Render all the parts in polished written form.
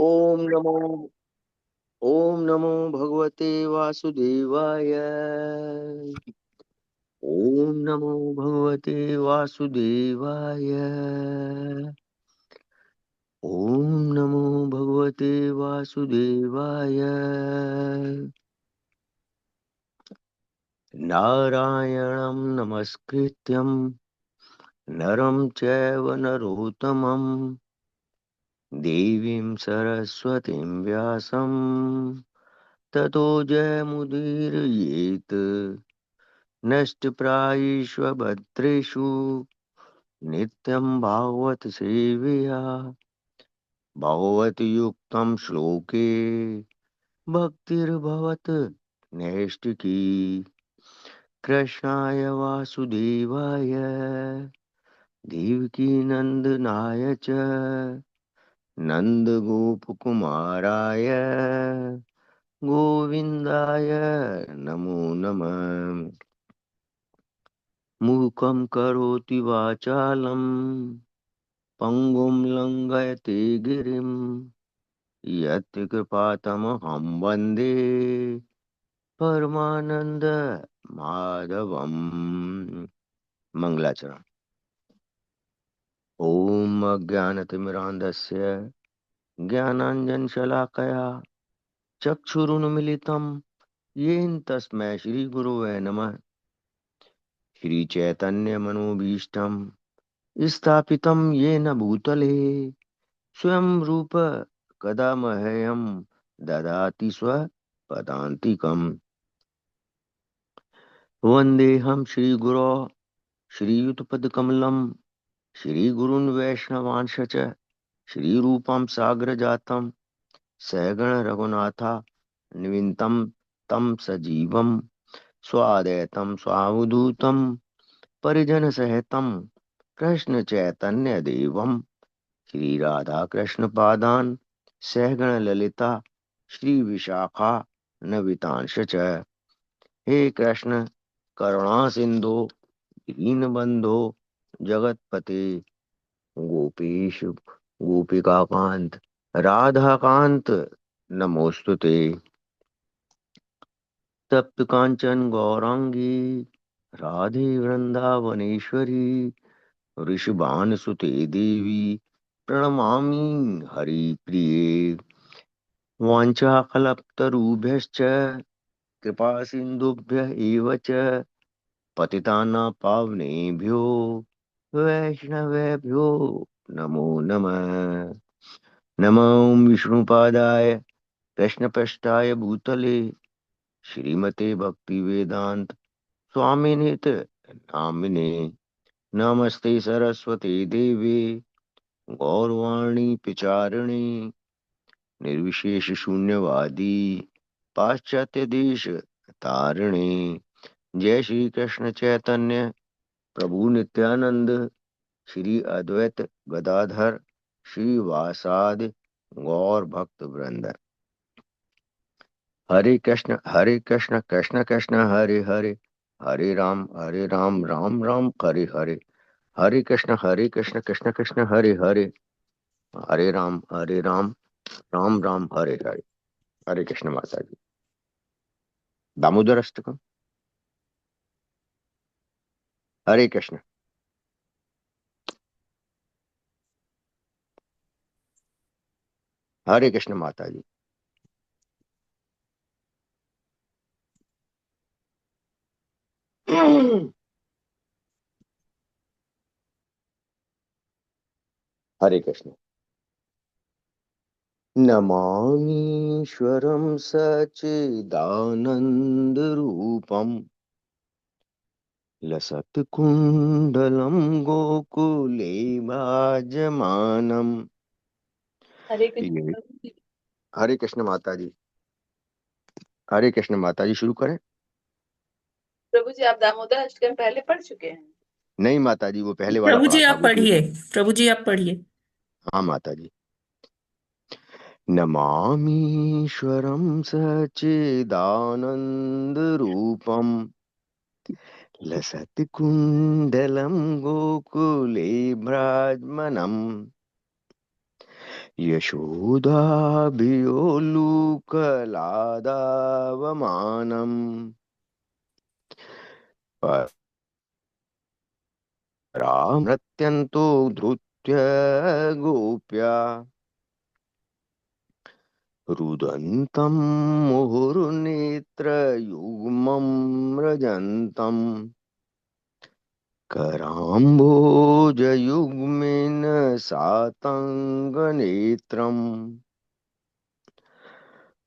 ओम नमो ओम नमो भगवते वासुदेवाय। ओम नमो भगवते वासुदेवाय। ओम नमो भगवते वासुदेवाय। नारायणं नमस्कृत्यं नरं चैव नरोत्तमं देवीं सरस्वतीं व्यासं ततो जयमुदीरयेत्। नष्टप्रायेष्वभद्रेषु नित्यं भागवत सेवया भगवति युक्तं श्लोके भक्तिर्भवत नैष्टिकी। कृष्णाय वासुदेवाय देवकी नन्दनाय च नन्दगोपकुमाराय गोविन्दाय नमो नमः। मूकं करोति वाचालं पङ्गुं लङ्घयते गिरिं यत् कृपातमहं वन्दे परमानंद माधवम्। मंगलाचरण। ओम अज्ञानतिमिरान्धस्य ज्ञानाञ्जनशलाकया चक्षुरुन्मिलितं येन तस्मै श्रीगुरवे नमः। श्रीचैतन्यमनोभीष्टं स्थापितं येन भूतले स्वयं रूप कदा मह्यं ददाति स्वपदान्तिकम्। वन्देऽहं श्रीगुरो श्रीयुतपदकमलं श्रीगुरून् वैष्णवांश्च श्रीरूपं साग्रजातं सहगण रघुनाथा निविन्तं तं सजीवं स्वाद्वैतं स्वावधूतं परिजनसहितं कृष्णचैतन्यदेवं श्रीराधाकृष्णपादान् सहगण ललिता श्रीविशाखान्वितांश्च। हे कृष्ण करुणा सिंधु दीनबंधो जगतपते गोपीश गोपिकाकांत राधाकांत नमोस्तुते। तप्त कांचन गौरांगी राधे वृंदावनेश्वरी ऋषभानुसुते देवी प्रणमामि हरिप्रिये। वाञ्छाकल्पतरुभ्यश्च कृपा सिन्धुभ्य एव च पतितानां पावनेभ्यो वैष्णवेभ्यो नमो नमः। नमो विष्णुपादाय कृष्णपृष्ठाय भूतले श्रीमते भक्तिवेदांत स्वामिनित नामिने। नमस्ते सरस्वती देवी गौरवाणी पिचारिणी निर्विशेष शून्यवादी पाश्चात्य देश तारिणी। जय श्री कृष्ण चैतन्य प्रभु नित्यानंद श्री अद्वैत गदाधर श्रीवासादि गौर भक्त वृंद। हरे कृष्ण कृष्ण कृष्ण हरे हरे हरे राम राम राम हरे हरे। हरे कृष्ण कृष्ण कृष्ण हरे हरे हरे राम राम राम हरे हरे। हरे कृष्ण माता जी। दामोदर अष्टकम। हरे कृष्ण। हरे कृष्ण माता जी। हरे कृष्ण। नमामीश्वरं सच्चिदानन्दरूपम् लसत्कुण्डलं गोकुले विराजमानम्। हरे कृष्ण ये प्रभु जी। हरे कृष्ण माता जी। हरे कृष्ण माता जी। शुरू करें? प्रभु जी आप दामोदर अष्टकम पहले पढ़ चुके हैं? नहीं माता जी, वो पहले वाला प्रभु पढ़ा जी था, आप वो पढ़िए। प्रभु जी आप पढ़िए। हाँ माता जी। नमामीश्वरं सच्चिदानन्दरूपम् लसत्कुण्डलं गोकुले विराजमानम्। यशोदाभियोलुकलादावमानम् परामृत्यन्तो धृत्य गोप्या रुदन्तं मुहुर्नेत्रयुग्मं रजन्तम् कराम्भोजयुग्मेन सातङ्गनेत्रम्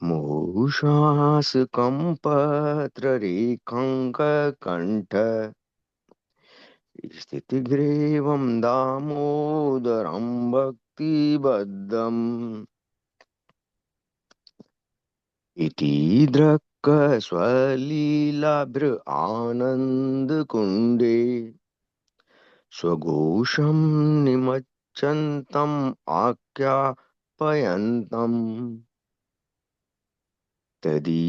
मूषासकम्पत्ररेखाङ्ककण्ठ स्थितिग्रीवं दामोदरं भक्तिबद्धम् इति द्रक्कस्वलीलाभृ आनन्दकुण्डे स्वघोषं निमज्जन्तम् आख्यापयन्तम् तदीयेषितगीषु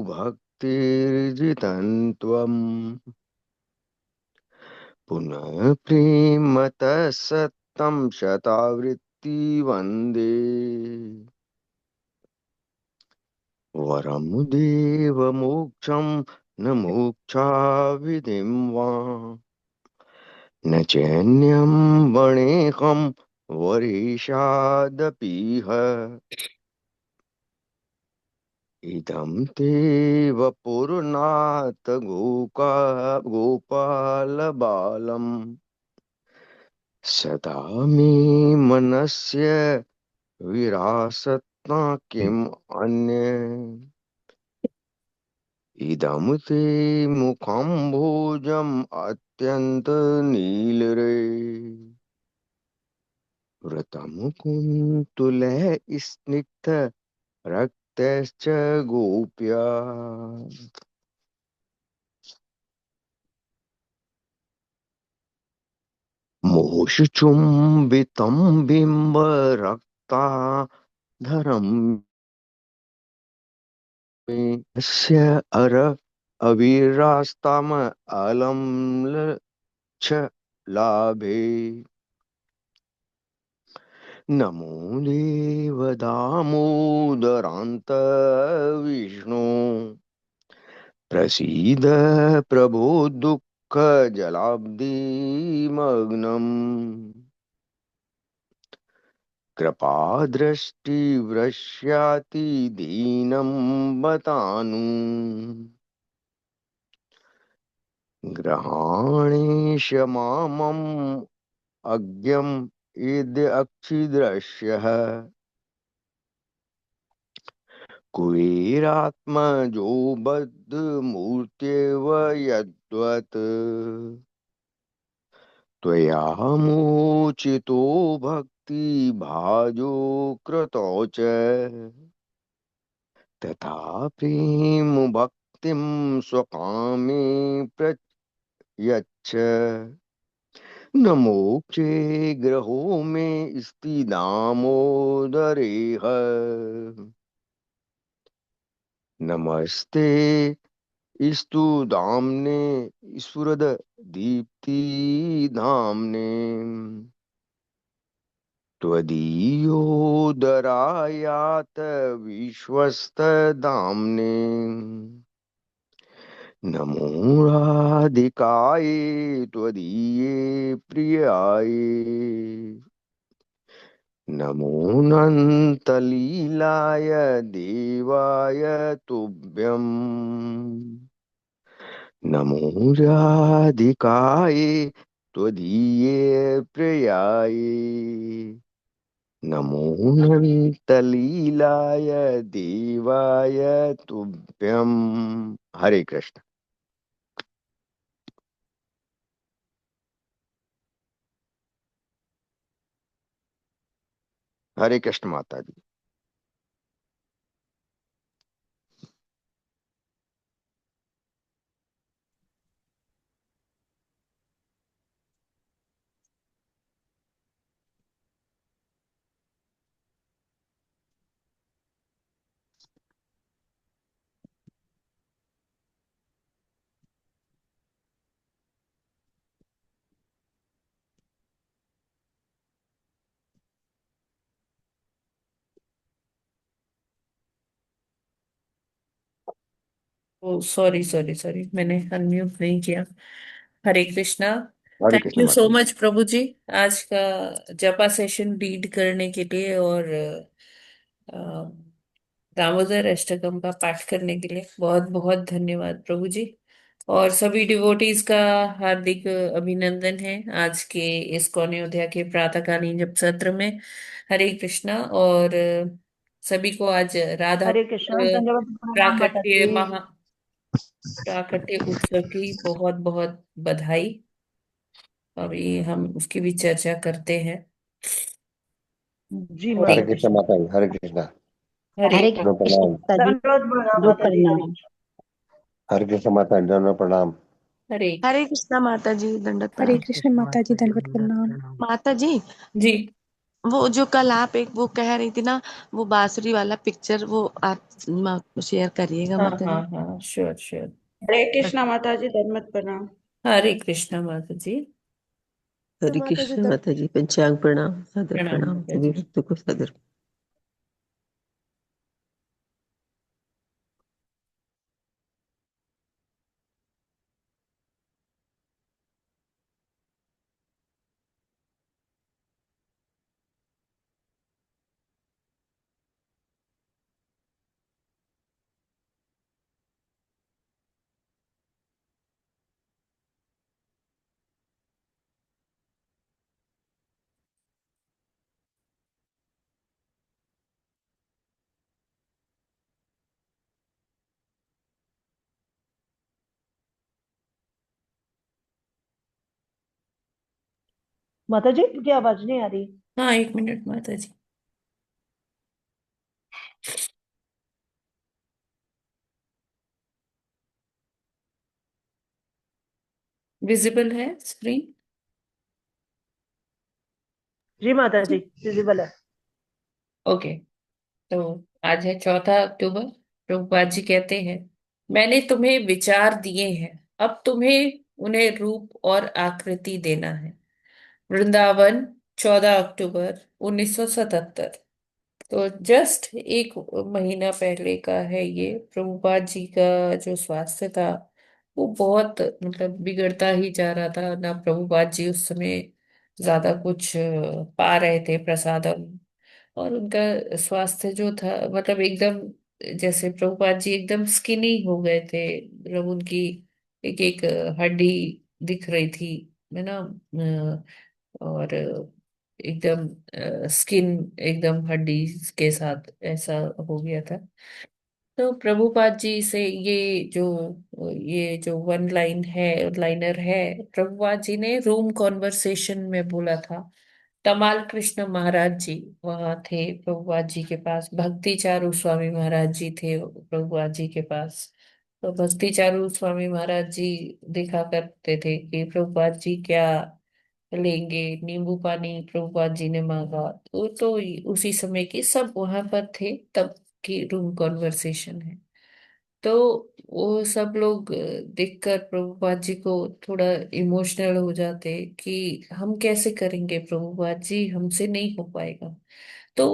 भक्तिर्जितन्त्वम् पुनः प्रेमतः सत्तं शतावृत्ति वन्दे वरं देवमोक्षं न मोक्षाविधिं वा न चैन्यं वणेकं वरेशादपीह इदं ते वपुर्नाथ गोपालबालम् सदा मे मनस्य विरासत्ना किम् अन्य इदं ते मुखं अत्यन्तनीलरे व्रतं कुन्तुलः स्निग्ध रक्तश्च गोप्या मोषचुम्बितं बिम्बरक्ताधरं मे अस्य अर अविरास्ताम अलम् लाभे नमो देव दामोदरान्त विष्णु प्रसीद प्रभो दुःख जलाब्धिमग्नम् कृपादृष्टिवृष्याति दीनं बतानु ग्रहाणेश मामम् अज्ञम् इद्य अक्षिदृश्यः कुबेरात्मजो बद्धमूर्त्येव यद्वत् त्वया मोचितो भक्तिभाजो कृतौ च तथा प्रेम भक्तिं स्वकामे प्रयच्छ न मोक्षे ग्रहो मे स्थिदामोदरेह नमस्ते स्तु दाम्ने स्फुरद दीप्ति धाम्ने त्वदीयोदरायात विश्वस्त दाम्ने नमो राधिकायै त्वदीये प्रियायै नमो नन्तलीलाय देवाय तुभ्यम् नमो राधिकायै त्वदीये प्रियायै नमो नन्तलीलाय देवाय तुभ्यम् हरे कृष्ण। हरे कृष्ण माता जी। ओ सॉरी सॉरी सॉरी, मैंने अनम्यूट नहीं किया। हरे कृष्णा। हरे थैंक कृष्ण यू सो माता जी। मच प्रभु जी, आज का जपा सेशन लीड करने के लिए और अ, दामोदर अष्टकम का पाठ करने के लिए बहुत बहुत धन्यवाद प्रभु जी। और सभी डिवोटीज का हार्दिक अभिनंदन है आज के इस्कॉन अयोध्या के प्रातःकालीन जप सत्र में। हरे कृष्णा। और सभी को आज राधा हरे कृष्णा, दंडवत प्रणाम माता प्राकट्य जी। प्राकट्य उत्सव की बहुत बहुत बधाई। अभी हम उसकी भी चर्चा करते हैं। जी हरे हरे माता कृष्ण जी। कृष्ण। माता जी, हरे कृष्ण। हरे हरे दंडवत कृष्ण प्रणाम। माता जी। दंडवत प्रणाम दो माता जी। हरे प्रणाम। कृष्ण। हरे कृष्ण माता जी, दंडवत प्रणाम। हरे हरे कृष्णा माता जी, दंडवत हरे प्रणाम। कृष्ण माता जी, दंडवत प्रणाम। माता जी, जी। वो जो कल आप एक वो कह रही थी ना, वो बांसुरी वाला पिक्चर, वो आप शेयर करिएगा हाँ माता हाँ जी। हाँ, श्योर श्योर। हरे कृष्णा माता जी, दंडवत प्रणाम। हरे कृष्ण माता जी। हरे माता जी कृष्ण माता जी, पंचांग प्रणाम, सादर प्रणाम प्रणाम, माता सभी जी। भक्तों को सादर। माता जी, मुझे आवाज नहीं आ रही। हाँ, एक मिनट माता जी। विजिबल है स्क्रीन? जी माता जी, विजिबल है। ओके। तो आज है 4 अक्टूबर। प्रभुपाद जी कहते हैं, मैंने तुम्हें विचार दिए हैं, अब तुम्हें उन्हें रूप और आकृति देना है। वृंदावन, 14 अक्टूबर 1977। तो जस्ट एक महीना पहले का है ये। प्रभुपाद जी का जो स्वास्थ्य था वो बहुत मतलब बिगड़ता ही जा रहा था ना। प्रभुपाद जी उस समय ज्यादा कुछ पा रहे थे प्रसादम। और उनका स्वास्थ्य जो था मतलब एकदम, जैसे प्रभुपाद जी एकदम स्किनी हो गए थे। मतलब उनकी एक एक हड्डी दिख रही थी, है ना। और एकदम स्किन एकदम हड्डी के साथ ऐसा हो गया था। तो प्रभुपाद जी से ये जो वन लाइनर है, प्रभुपाद जी ने रूम कॉन्वर्सेशन में बोला था। तमाल कृष्ण महाराज जी वहां थे प्रभुपाद जी के पास। भक्ति चारू स्वामी महाराज जी थे प्रभुपाद जी के पास। तो भक्ति चारू स्वामी महाराज जी देखा करते थे कि प्रभुपाद जी क्या लेंगे। नींबू पानी प्रभुपाद जी ने मांगा। तो उसी समय की सब वहां पर थे, तब की रूम कॉन्वर्सेशन है। तो वो सब लोग देखकर प्रभुपाद जी को थोड़ा इमोशनल हो जाते कि हम कैसे करेंगे प्रभुपाद जी, हमसे नहीं हो पाएगा। तो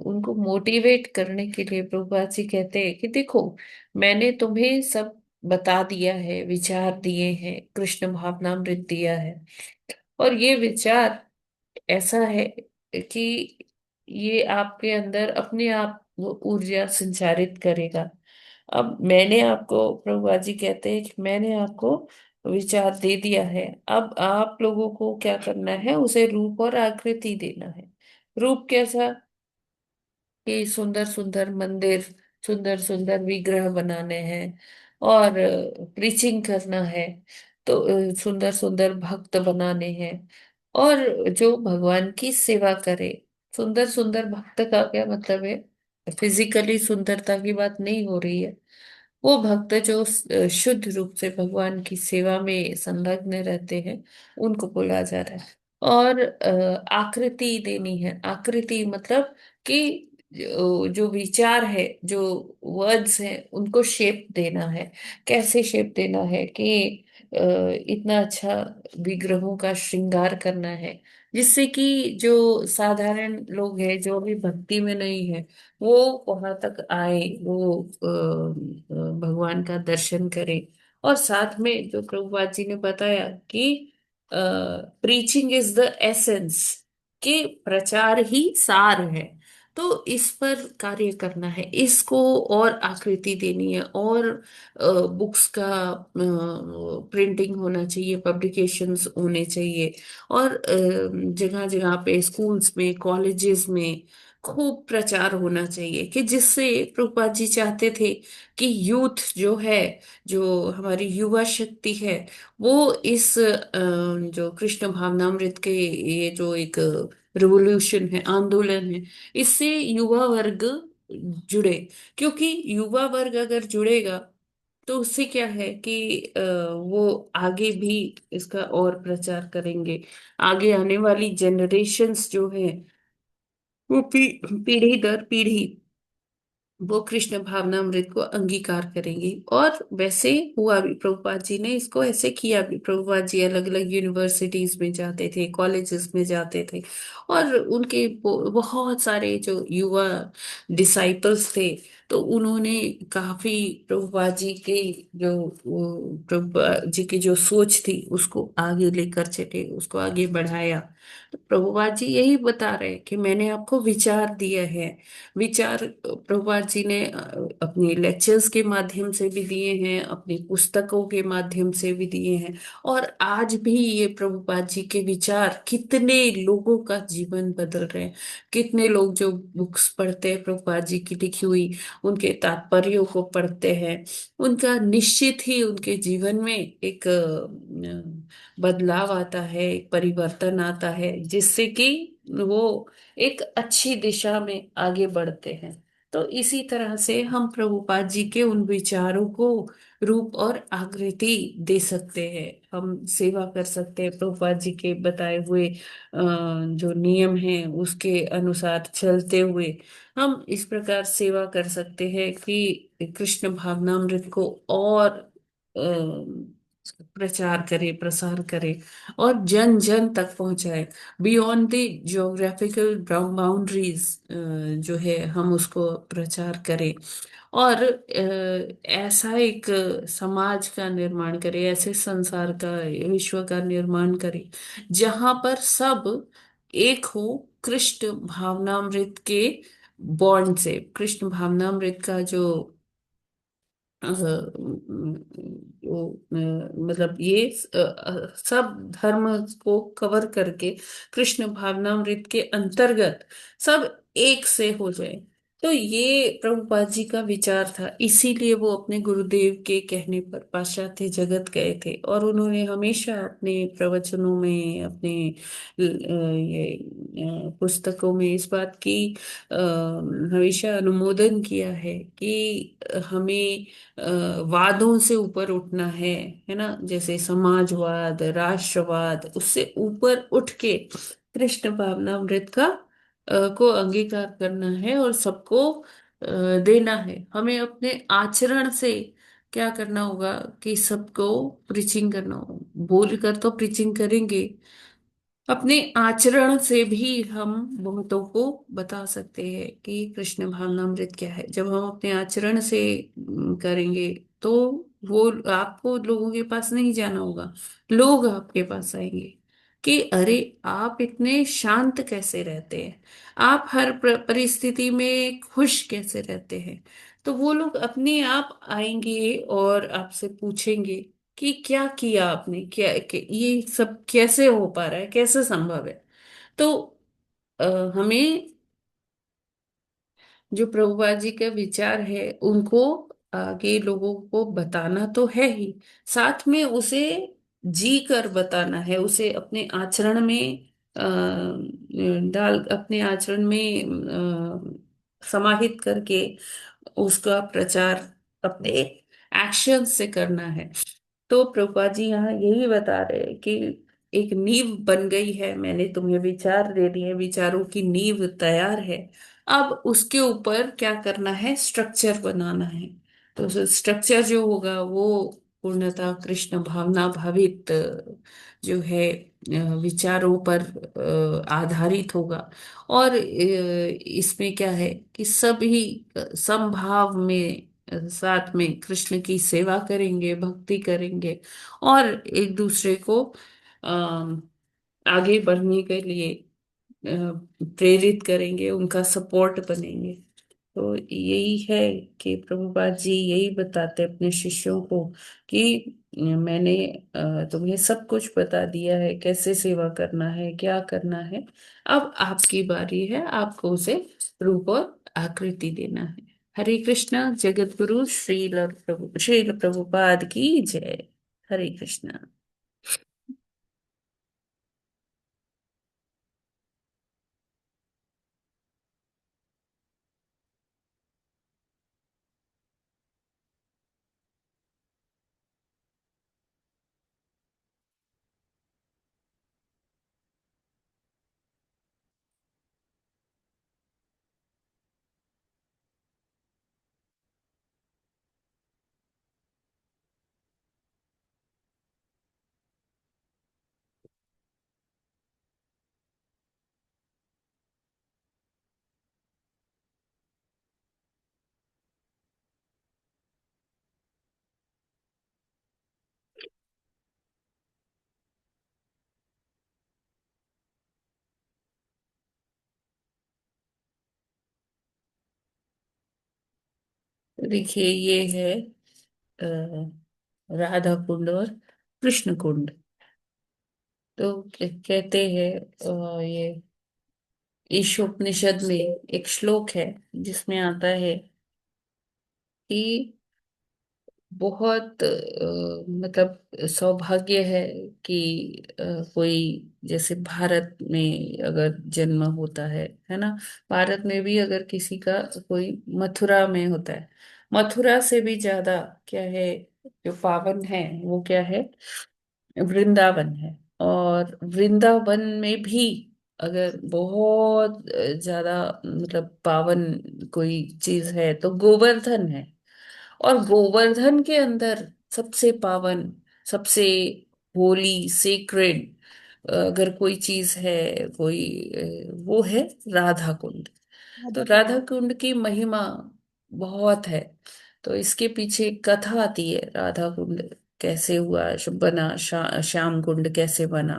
उनको मोटिवेट करने के लिए प्रभुपाद जी कहते हैं कि देखो, मैंने तुम्हें सब बता दिया है, विचार दिए हैं, कृष्ण भावनामृत दिया है। और ये विचार ऐसा है कि ये आपके अंदर अपने आप वो ऊर्जा संचारित करेगा। अब मैंने आपको, प्रभुपाद जी कहते हैं कि मैंने आपको विचार दे दिया है, अब आप लोगों को क्या करना है, उसे रूप और आकृति देना है। रूप कैसा? कि सुंदर सुंदर मंदिर, सुंदर सुंदर विग्रह बनाने हैं और प्रीचिंग करना है। तो सुंदर सुंदर भक्त बनाने हैं और जो भगवान की सेवा करे। सुंदर सुंदर भक्त का क्या मतलब है? फिजिकली सुंदरता की बात नहीं हो रही है। वो भक्त जो शुद्ध रूप से भगवान की सेवा में संलग्न रहते हैं, उनको बोला जा रहा है। और आकृति देनी है। आकृति मतलब कि जो विचार है, जो वर्ड्स हैं, उनको शेप देना है। कैसे शेप देना है कि इतना अच्छा विग्रहों का श्रृंगार करना है, जिससे कि जो साधारण लोग हैं जो अभी भक्ति में नहीं है वो वहां तक आए, वो भगवान का दर्शन करें। और साथ में जो प्रभुपाद जी ने बताया कि प्रीचिंग इज द एसेंस, कि प्रचार ही सार है। तो इस पर कार्य करना है, इसको और आकृति देनी है, और बुक्स का प्रिंटिंग होना चाहिए, पब्लिकेशंस होने चाहिए, और जगह जगह पे स्कूल्स में, कॉलेजेस में खूब प्रचार होना चाहिए, कि जिससे प्रभुपाद जी चाहते थे कि यूथ जो है, जो हमारी युवा शक्ति है, वो इस जो कृष्ण भावनामृत के ये जो एक रिवोल्यूशन है, आंदोलन है, इससे युवा वर्ग जुड़े। क्योंकि युवा वर्ग अगर जुड़ेगा तो उससे क्या है कि वो आगे भी इसका और प्रचार करेंगे। आगे आने वाली जनरेशन्स जो है वो पीढ़ी दर पीढ़ी वो कृष्ण भावनामृत को अंगीकार करेंगे। और वैसे हुआ भी, प्रभुपाद जी ने इसको ऐसे किया भी। प्रभुपाद जी अलग अलग यूनिवर्सिटीज में जाते थे, कॉलेजेस में जाते थे, और उनके बहुत सारे जो युवा डिसाइपल्स थे, तो उन्होंने काफी प्रभुपाद जी के जो प्रभुपाद जी की जो सोच थी उसको आगे लेकर चले, उसको आगे बढ़ाया। तो प्रभुपाद जी यही बता रहे हैं कि मैंने आपको विचार दिया है। विचार प्रभुपाद जी ने अपने लेक्चर्स के माध्यम से भी दिए हैं, अपनी पुस्तकों के माध्यम से भी दिए हैं, और आज भी ये प्रभुपाद जी के विचार कितने लोगों का जीवन बदल रहे हैं। कितने लोग जो बुक्स पढ़ते हैं प्रभुपाद जी की लिखी हुई, उनके तात्पर्यों को पढ़ते हैं, उनका निश्चित ही उनके जीवन में एक बदलाव आता है, एक परिवर्तन आता है, जिससे कि वो एक अच्छी दिशा में आगे बढ़ते हैं। तो इसी तरह से हम प्रभुपाद जी के उन विचारों को रूप और आकृति दे सकते हैं। हम सेवा कर सकते हैं प्रभुपाद जी के बताए हुए जो नियम हैं उसके अनुसार चलते हुए। हम इस प्रकार सेवा कर सकते हैं कि कृष्ण भावनामृत को और प्रचार करे, प्रसार करे, और जन जन तक पहुंचाए, बियॉन्ड द ज्योग्राफिकल बाउंड्रीज जो है हम उसको प्रचार करें। और ऐसा एक समाज का निर्माण करें, ऐसे संसार का, विश्व का निर्माण करें जहां पर सब एक हो, कृष्ण भावनामृत के बॉन्ड से। कृष्ण भावनामृत का जो मतलब ये सब धर्म को कवर करके कृष्ण भावनामृत के अंतर्गत सब एक से हो जाए। तो ये प्रभुपाद जी का विचार था, इसीलिए वो अपने गुरुदेव के कहने पर पाश्चात्य जगत गए थे, और उन्होंने हमेशा अपने प्रवचनों में, अपने ये पुस्तकों में इस बात की हमेशा अनुमोदन किया है कि हमें वादों से ऊपर उठना है ना, जैसे समाजवाद, राष्ट्रवाद, उससे ऊपर उठ के कृष्ण भावनामृत का को अंगीकार करना है, और सबको देना है। हमें अपने आचरण से क्या करना होगा कि सबको प्रीचिंग करना होगा। बोल कर तो प्रीचिंग करेंगे, अपने आचरण से भी हम बहुतों को बता सकते हैं कि कृष्ण भावनामृत क्या है। जब हम अपने आचरण से करेंगे तो वो आपको लोगों के पास नहीं जाना होगा, लोग आपके पास आएंगे कि अरे आप इतने शांत कैसे रहते हैं, आप हर परिस्थिति में खुश कैसे रहते हैं। तो वो लोग अपने आप आएंगे और आपसे पूछेंगे कि क्या किया आपने, ये सब कैसे हो पा रहा है, कैसे संभव है। तो अ, हमें जो प्रभुपाद जी का विचार है उनको आगे लोगों को बताना तो है ही, साथ में उसे जी कर बताना है, उसे अपने आचरण में डाल, अपने आचरण में समाहित करके उसका प्रचार अपने एक्शन से करना है। तो प्रभुपाद जी यहाँ यही बता रहे हैं कि एक नींव बन गई है, मैंने तुम्हें विचार दे दिए, विचारों की नींव तैयार है। अब उसके ऊपर क्या करना है, स्ट्रक्चर बनाना है। तो स्ट्रक्चर जो होगा वो पूर्णतः कृष्ण भावना भावित जो है विचारों पर आधारित होगा। और इसमें क्या है कि सभी समभाव में साथ में कृष्ण की सेवा करेंगे, भक्ति करेंगे, और एक दूसरे को आगे बढ़ने के लिए प्रेरित करेंगे, उनका सपोर्ट बनेंगे। तो यही है कि प्रभुपाद जी यही बताते हैं अपने शिष्यों को कि मैंने तुम्हें सब कुछ बता दिया है, कैसे सेवा करना है, क्या करना है। अब आपकी बारी है, आपको उसे रूप और आकृति देना है। हरे कृष्णा। जगत गुरु श्रील प्रभुपाद की जय। हरे कृष्णा। देखिए ये है राधा कुंड और कृष्ण कुंड। तो कहते हैं ये ईशोपनिषद में एक श्लोक है जिसमें आता है कि बहुत मतलब सौभाग्य है कि कोई जैसे भारत में अगर जन्म होता है ना। भारत में भी अगर किसी का कोई मथुरा में होता है, मथुरा से भी ज्यादा क्या है जो पावन है वो क्या है, वृंदावन है। और वृंदावन में भी अगर बहुत ज्यादा मतलब पावन कोई चीज है तो गोवर्धन है। और गोवर्धन के अंदर सबसे पावन, सबसे होली सेक्रेड अगर कोई चीज है, कोई वो है राधा कुंड। तो राधा कुंड की महिमा बहुत है। तो इसके पीछे एक कथा आती है, राधा कुंड कैसे हुआ, बना, श्याम कुंड कैसे बना।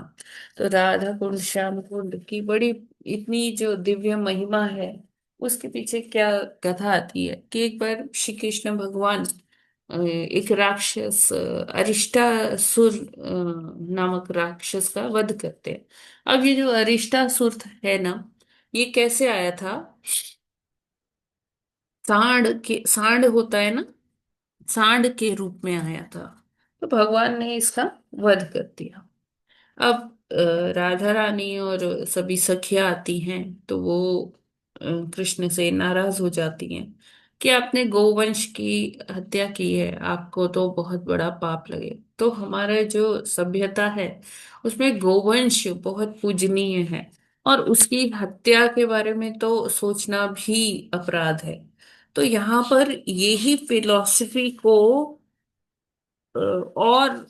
तो राधा कुंड श्याम कुंड की बड़ी इतनी जो दिव्य महिमा है, उसके पीछे क्या कथा आती है कि एक बार श्री कृष्ण भगवान एक राक्षस अरिष्टासुर नामक राक्षस का वध करते हैं। अब ये जो अरिष्टासुर है ना, ये कैसे आया था, सांड होता है ना, सांड के रूप में आया था। तो भगवान ने इसका वध कर दिया। अब राधा रानी और सभी सखियां आती हैं तो वो कृष्ण से नाराज हो जाती हैं कि आपने गोवंश की हत्या की है, आपको तो बहुत बड़ा पाप लगे। तो हमारा जो सभ्यता है उसमें गोवंश बहुत पूजनीय है, और उसकी हत्या के बारे में तो सोचना भी अपराध है। तो यहाँ पर यही फिलॉसफी को और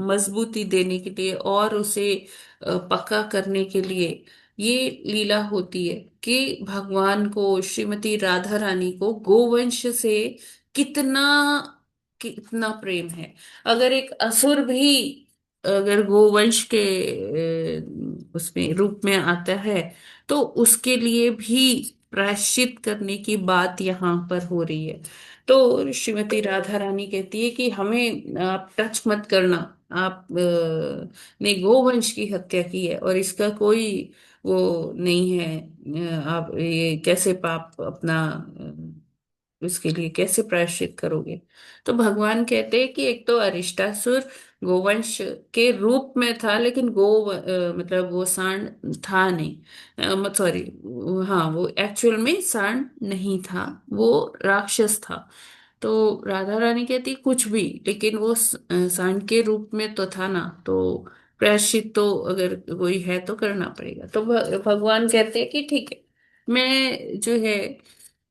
मजबूती देने के लिए और उसे पक्का करने के लिए ये लीला होती है कि भगवान को, श्रीमती राधा रानी को गोवंश से कितना कितना प्रेम है। अगर एक असुर भी अगर गोवंश के उसमें रूप में आता है तो उसके लिए भी प्रायश्चित करने की बात यहाँ पर हो रही है। तो श्रीमती राधा रानी कहती है कि हमें आप टच मत करना, आप ने गोवंश की हत्या की है और इसका कोई वो नहीं है। आप ये कैसे पाप अपना उसके लिए कैसे प्रायश्चित करोगे। तो भगवान कहते हैं कि एक तो अरिष्टासुर गोवंश के रूप में था, लेकिन मतलब वो सांड था नहीं, सॉरी, हाँ वो एक्चुअल में सांड नहीं था, वो राक्षस था। तो राधा रानी कहती कुछ भी, लेकिन वो सांड के रूप में तो था ना, तो प्रायश्चित तो अगर कोई है तो करना पड़ेगा। तो भगवान कहते हैं कि ठीक है, मैं जो है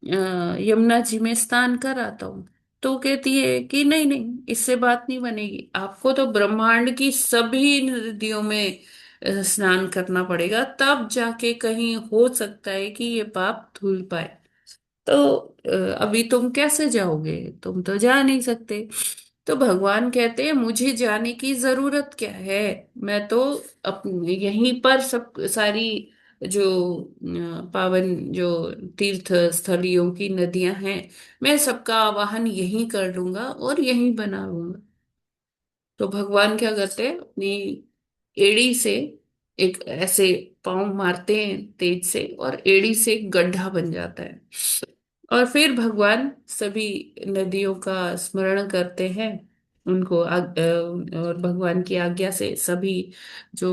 यमुना जी में स्नान कराता हूँ। तो कहती है कि नहीं नहीं, इससे बात नहीं बनेगी, आपको तो ब्रह्मांड की सभी नदियों में स्नान करना पड़ेगा, तब जाके कहीं हो सकता है कि ये पाप धुल पाए। तो अभी तुम कैसे जाओगे, तुम तो जा नहीं सकते। तो भगवान कहते हैं मुझे जाने की जरूरत क्या है, मैं तो अपने यहीं पर सब सारी जो पावन जो तीर्थ स्थलियों की नदियां हैं, मैं सबका आवाहन यहीं कर लूंगा और यहीं बना लूंगा। तो भगवान क्या करते हैं, अपनी एड़ी से एक ऐसे पाँव मारते हैं तेज से, और एड़ी से एक गड्ढा बन जाता है। और फिर भगवान सभी नदियों का स्मरण करते हैं, और भगवान की आज्ञा से सभी जो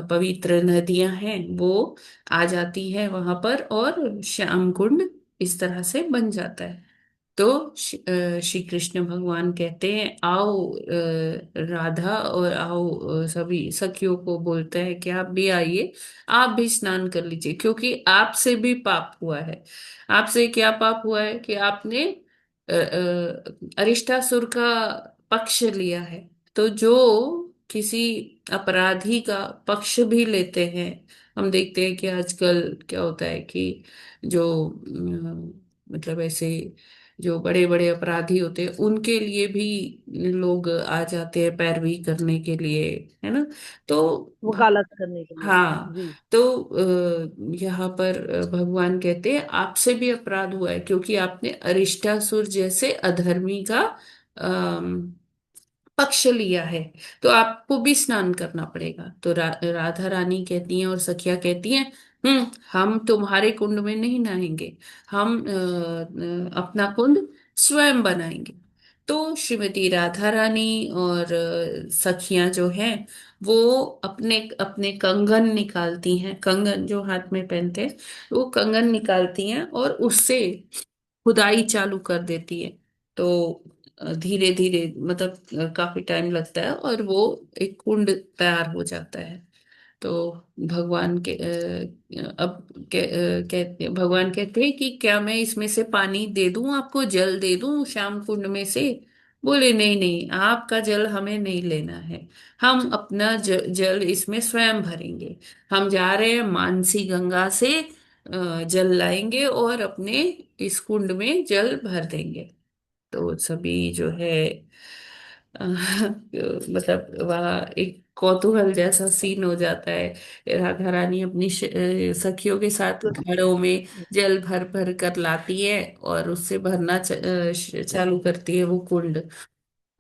पवित्र नदियां हैं वो आ जाती है वहां पर, और श्याम कुंड इस तरह से बन जाता है। तो श्री कृष्ण भगवान कहते हैं आओ राधा, और आओ सभी सखियों को बोलते हैं कि आप भी आइए, आप भी स्नान कर लीजिए, क्योंकि आपसे भी पाप हुआ है। आपसे क्या पाप हुआ है कि आपने अरिष्टासुर का पक्ष लिया है। तो जो किसी अपराधी का पक्ष भी लेते हैं, हम देखते हैं कि आजकल क्या होता है कि जो मतलब ऐसे जो बड़े बड़े अपराधी होते हैं उनके लिए भी लोग आ जाते हैं पैरवी करने के लिए, है ना। तो वकालत करने के लिए। हाँ, जी। तो यहाँ पर भगवान कहते हैं आपसे भी अपराध हुआ है, क्योंकि आपने अरिष्टासुर जैसे अधर्मी का पक्ष लिया है। तो आपको भी स्नान करना पड़ेगा। तो राधा रानी कहती हैं और सखिया कहती हैं हम तुम्हारे कुंड में नहीं नहाएंगे, हम अपना कुंड स्वयं बनाएंगे। तो श्रीमती राधा रानी और सखियां जो हैं वो अपने अपने कंगन निकालती हैं, कंगन जो हाथ में पहनते हैं वो कंगन निकालती हैं और उससे खुदाई चालू कर देती है। तो धीरे धीरे मतलब काफी टाइम लगता है और वो एक कुंड तैयार हो जाता है। तो भगवान के कहते भगवान कहते हैं कि क्या मैं इसमें से पानी दे दूं, आपको जल दे दूं श्याम कुंड में से। बोले नहीं नहीं, आपका जल हमें नहीं लेना है, हम अपना जल इसमें स्वयं भरेंगे। हम जा रहे हैं मानसी गंगा से जल लाएंगे और अपने इस कुंड में जल भर देंगे। तो सभी जो है मतलब वहाँ एक कौतूहल जैसा सीन हो जाता है। राधा रानी अपनी सखियों के साथ घड़ों में जल भर भर कर लाती है और उससे भरना चालू करती है वो कुंड।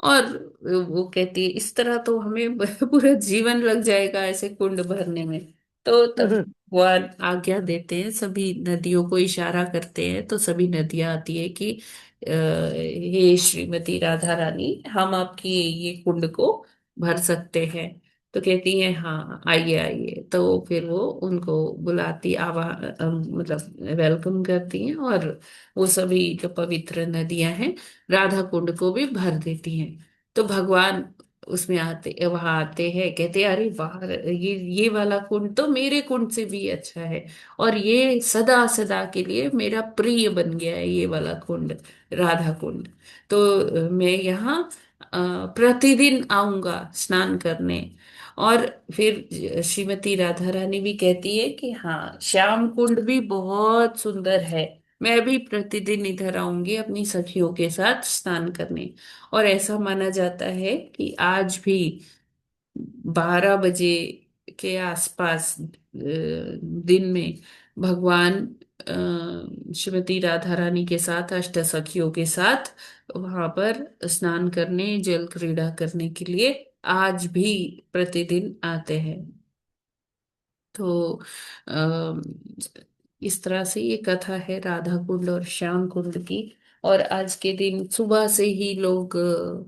और वो कहती है इस तरह तो हमें पूरा जीवन लग जाएगा ऐसे कुंड भरने में। तो तब भगवान आज्ञा देते हैं, सभी नदियों को इशारा करते हैं, तो सभी नदियां आती है कि हे श्रीमती राधा रानी, हम आपकी ये कुंड को भर सकते हैं। तो कहती है हाँ आइए आइए। तो फिर वो उनको बुलाती मतलब वेलकम करती हैं, और वो सभी जो पवित्र नदियां हैं राधा कुंड को भी भर देती हैं। तो भगवान उसमें आते वहां आते हैं, कहते हैं अरे वाह, ये वाला कुंड तो मेरे कुंड से भी अच्छा है, और ये सदा सदा के लिए मेरा प्रिय बन गया है ये वाला कुंड, राधा कुंड। तो मैं यहाँ प्रतिदिन आऊंगा स्नान करने। और फिर श्रीमती राधा रानी भी कहती है कि हाँ श्याम कुंड भी बहुत सुंदर है, मैं भी प्रतिदिन इधर आऊंगी अपनी सखियों के साथ स्नान करने। और ऐसा माना जाता है कि आज भी 12 बजे के आसपास दिन में भगवान श्रीमती राधा रानी के साथ अष्ट सखियों के साथ वहां पर स्नान करने जल क्रीड़ा करने के लिए आज भी प्रतिदिन आते हैं। तो अम, इस तरह से ये कथा है राधा कुंड और श्याम कुंड की। और आज के दिन सुबह से ही लोग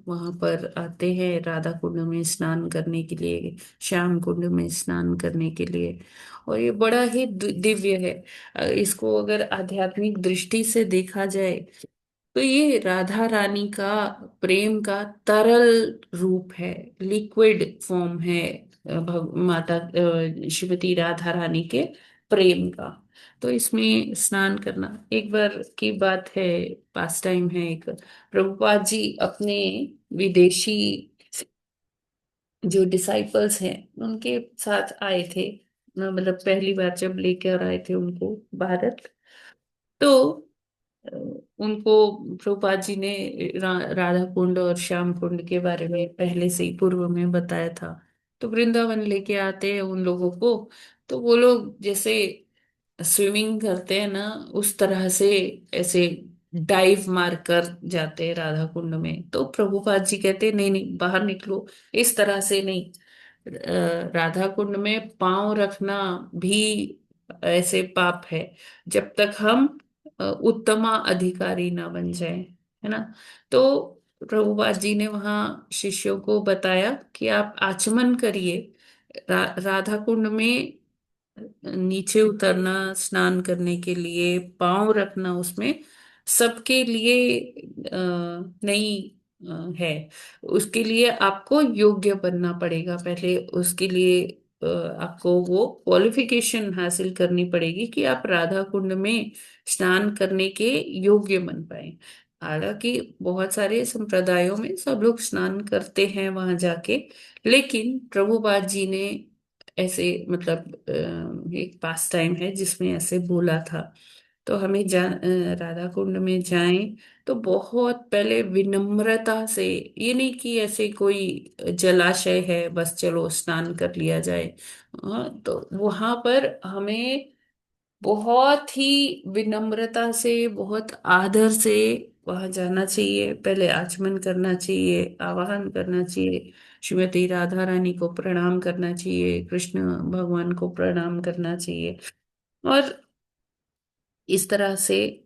वहां पर आते हैं राधा कुंड में स्नान करने के लिए, श्याम कुंड में स्नान करने के लिए। और ये बड़ा ही दिव्य है। इसको अगर आध्यात्मिक दृष्टि से देखा जाए तो ये राधा रानी का प्रेम का तरल रूप है, लिक्विड फॉर्म है। माता श्रीमती राधा रानी के प्रेम का। तो इसमें स्नान करना एक बार की बात है, पास टाइम है। एक प्रभुपाद जी अपने विदेशी जो डिसाइपल्स हैं उनके साथ आए थे, मतलब पहली बार जब लेकर आए थे उनको भारत। तो अ, उनको प्रभुपाद जी ने राधा कुंड और श्याम कुंड के बारे में पहले से ही पूर्व में बताया था। तो वृंदावन लेके आते हैं उन लोगों को, तो वो लोग जैसे स्विमिंग करते हैं ना, उस तरह से ऐसे डाइव मार कर जाते हैं राधा कुंड में। तो प्रभुपाद जी कहते हैं, नहीं नहीं, बाहर निकलो, इस तरह से नहीं। राधा कुंड में पांव रखना भी ऐसे पाप है, जब तक हम उत्तमा अधिकारी ना बन जाए, है ना। तो प्रभुपाद जी ने वहां शिष्यों को बताया कि आप आचमन करिए, राधा कुंड में नीचे उतरना स्नान करने के लिए, पांव रखना उसमें सबके लिए नहीं है। उसके लिए आपको योग्य बनना पड़ेगा पहले, उसके लिए आपको वो क्वालिफिकेशन हासिल करनी पड़ेगी कि आप राधा कुंड में स्नान करने के योग्य बन पाए। हालांकि बहुत सारे संप्रदायों में सब लोग स्नान करते हैं वहां जाके, लेकिन प्रभुपाद जी ने ऐसे मतलब एक पास टाइम है जिसमें ऐसे बोला था। तो हमें राधा कुंड में जाएं तो बहुत पहले विनम्रता से, ये नहीं कि ऐसे कोई जलाशय है बस चलो स्नान कर लिया जाए। तो वहां पर हमें बहुत ही विनम्रता से, बहुत आदर से वहां जाना चाहिए। पहले आचमन करना चाहिए, आवाहन करना चाहिए, श्रीमती राधा रानी को प्रणाम करना चाहिए, कृष्ण भगवान को प्रणाम करना चाहिए। और इस तरह से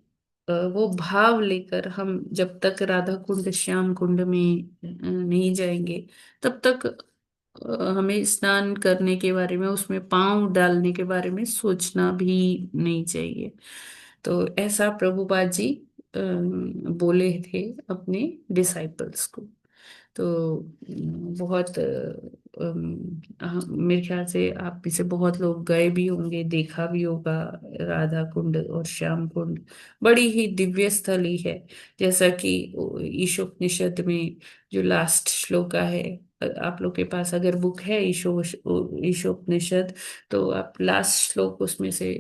वो भाव लेकर हम जब तक राधा कुंड श्याम कुंड में नहीं जाएंगे, तब तक हमें स्नान करने के बारे में, उसमें पांव डालने के बारे में सोचना भी नहीं चाहिए। तो ऐसा प्रभुपाद जी बोले थे अपने डिसाइपल्स को। तो बहुत मेरे ख्याल से आप में से बहुत लोग गए भी होंगे, देखा भी होगा राधा कुंड और श्याम कुंड। बड़ी ही दिव्य स्थली है। जैसा कि ईशोपनिषद में जो लास्ट श्लोका है, आप लोग के पास अगर बुक है ईशोपनिषद, तो आप लास्ट श्लोक उसमें से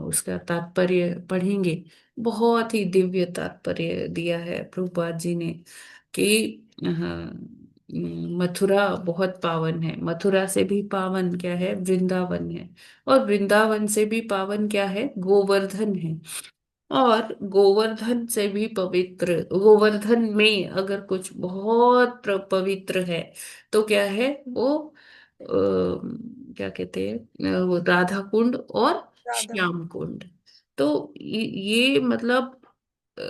उसका तात्पर्य पढ़ेंगे। बहुत ही दिव्य तात्पर्य दिया है प्रभुपाद जी ने कि मथुरा बहुत पावन है, मथुरा से भी पावन क्या है, वृंदावन है। और वृंदावन से भी पावन क्या है, गोवर्धन है। और गोवर्धन से भी पवित्र, गोवर्धन में अगर कुछ बहुत पवित्र है तो क्या है वो, क्या कहते हैं, वो राधा कुंड और राधा श्याम कुंड। तो ये मतलब अ,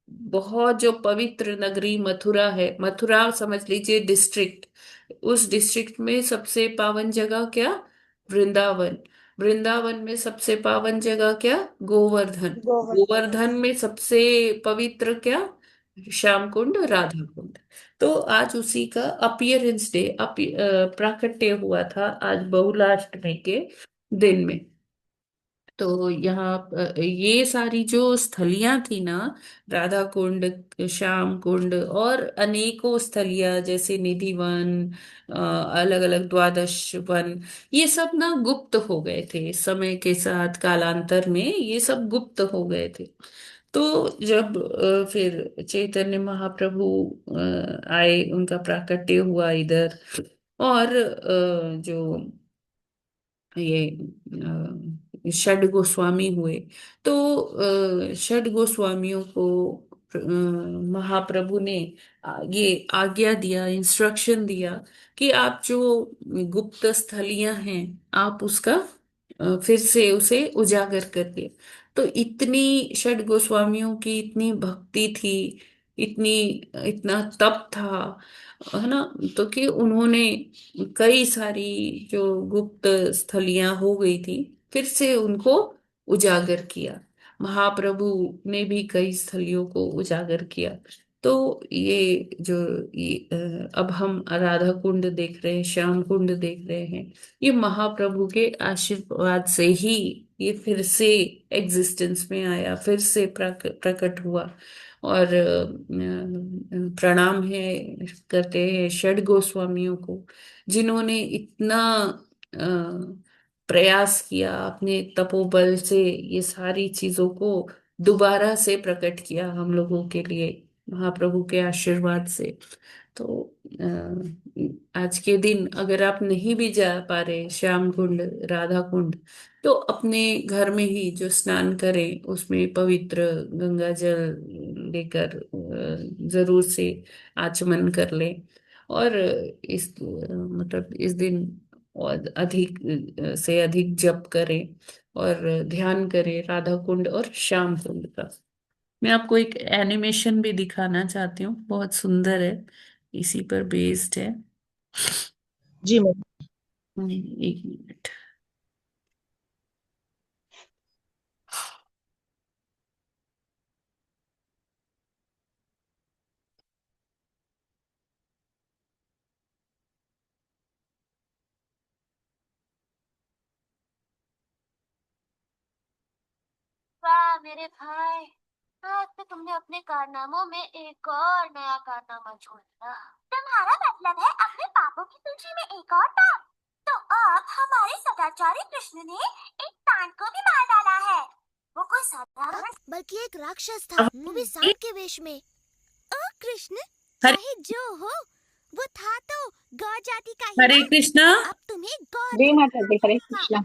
बहुत जो पवित्र नगरी मथुरा है, मथुरा समझ लीजिए डिस्ट्रिक्ट, उस डिस्ट्रिक्ट में सबसे पावन जगह क्या, वृंदावन। वृंदावन में सबसे पावन जगह क्या, गोवर्धन। गोवर्धन। गोवर्धन में सबसे पवित्र क्या, श्याम कुंड राधा कुंड। तो आज उसी का अपीयरेंस डे, प्राकट्य हुआ था आज बहुलाष्टमी के दिन में। तो यहाँ ये सारी जो स्थलियां थी ना, राधा कुंड, श्याम कुंड और अनेकों स्थलियां जैसे निधि वन, अलग अलग द्वादश वन, ये सब ना गुप्त हो गए थे समय के साथ, कालांतर में ये सब गुप्त हो गए थे। तो जब फिर चैतन्य महाप्रभु आए, उनका प्राकट्य हुआ इधर, और जो ये षड गोस्वामी हुए, तो षड गोस्वामियों को महाप्रभु ने ये आज्ञा दिया, इंस्ट्रक्शन दिया कि आप जो गुप्त स्थलियां हैं आप उसका फिर से उसे उजागर करिए। तो इतनी षड गोस्वामियों की इतनी भक्ति थी, इतनी इतना तप था, है ना। तो कि उन्होंने कई सारी जो गुप्त स्थलियां हो गई थी फिर से उनको उजागर किया। महाप्रभु ने भी कई स्थलियों को उजागर किया। तो ये जो अब हम राधा कुंड देख रहे हैं, श्याम कुंड देख रहे हैं, ये महाप्रभु के आशीर्वाद से ही ये फिर से एग्जिस्टेंस में आया, फिर से प्रकट हुआ। और प्रणाम है करते हैं षड गोस्वामियों को, जिन्होंने इतना प्रयास किया, अपने तपोबल से ये सारी चीजों को दोबारा से प्रकट किया हम लोगों के लिए, महाप्रभु के आशीर्वाद से। तो आज के दिन अगर आप नहीं भी जा पा रहे श्याम कुंड, राधा कुंड, तो अपने घर में ही जो स्नान करें उसमें पवित्र गंगा जल लेकर जरूर से आचमन कर लें। और इस मतलब इस दिन और अधिक से अधिक जप करें और ध्यान करें राधा कुंड और श्याम कुंड का। मैं आपको एक एनिमेशन भी दिखाना चाहती हूँ, बहुत सुंदर है, इसी पर बेस्ड है। जी मैम। एक मिनट। वाह मेरे भाई, आज तो तुमने अपने कारनामों में एक और नया कारनामा जोड़ दिया। तुम्हारा मतलब है अपने पापों की सूची में एक और पाप? तो अब हमारे सदाचारी कृष्ण ने एक सांड को भी मार डाला है। वो कोई साधारण बल्कि एक राक्षस था, वो भी सांड के वेश में। ओ कृष्ण, चाहे जो हो, वो था तो गौ जाति का ही हरे ना। कृष्णा। अब तुम्हें गौ हरे कृष्णा।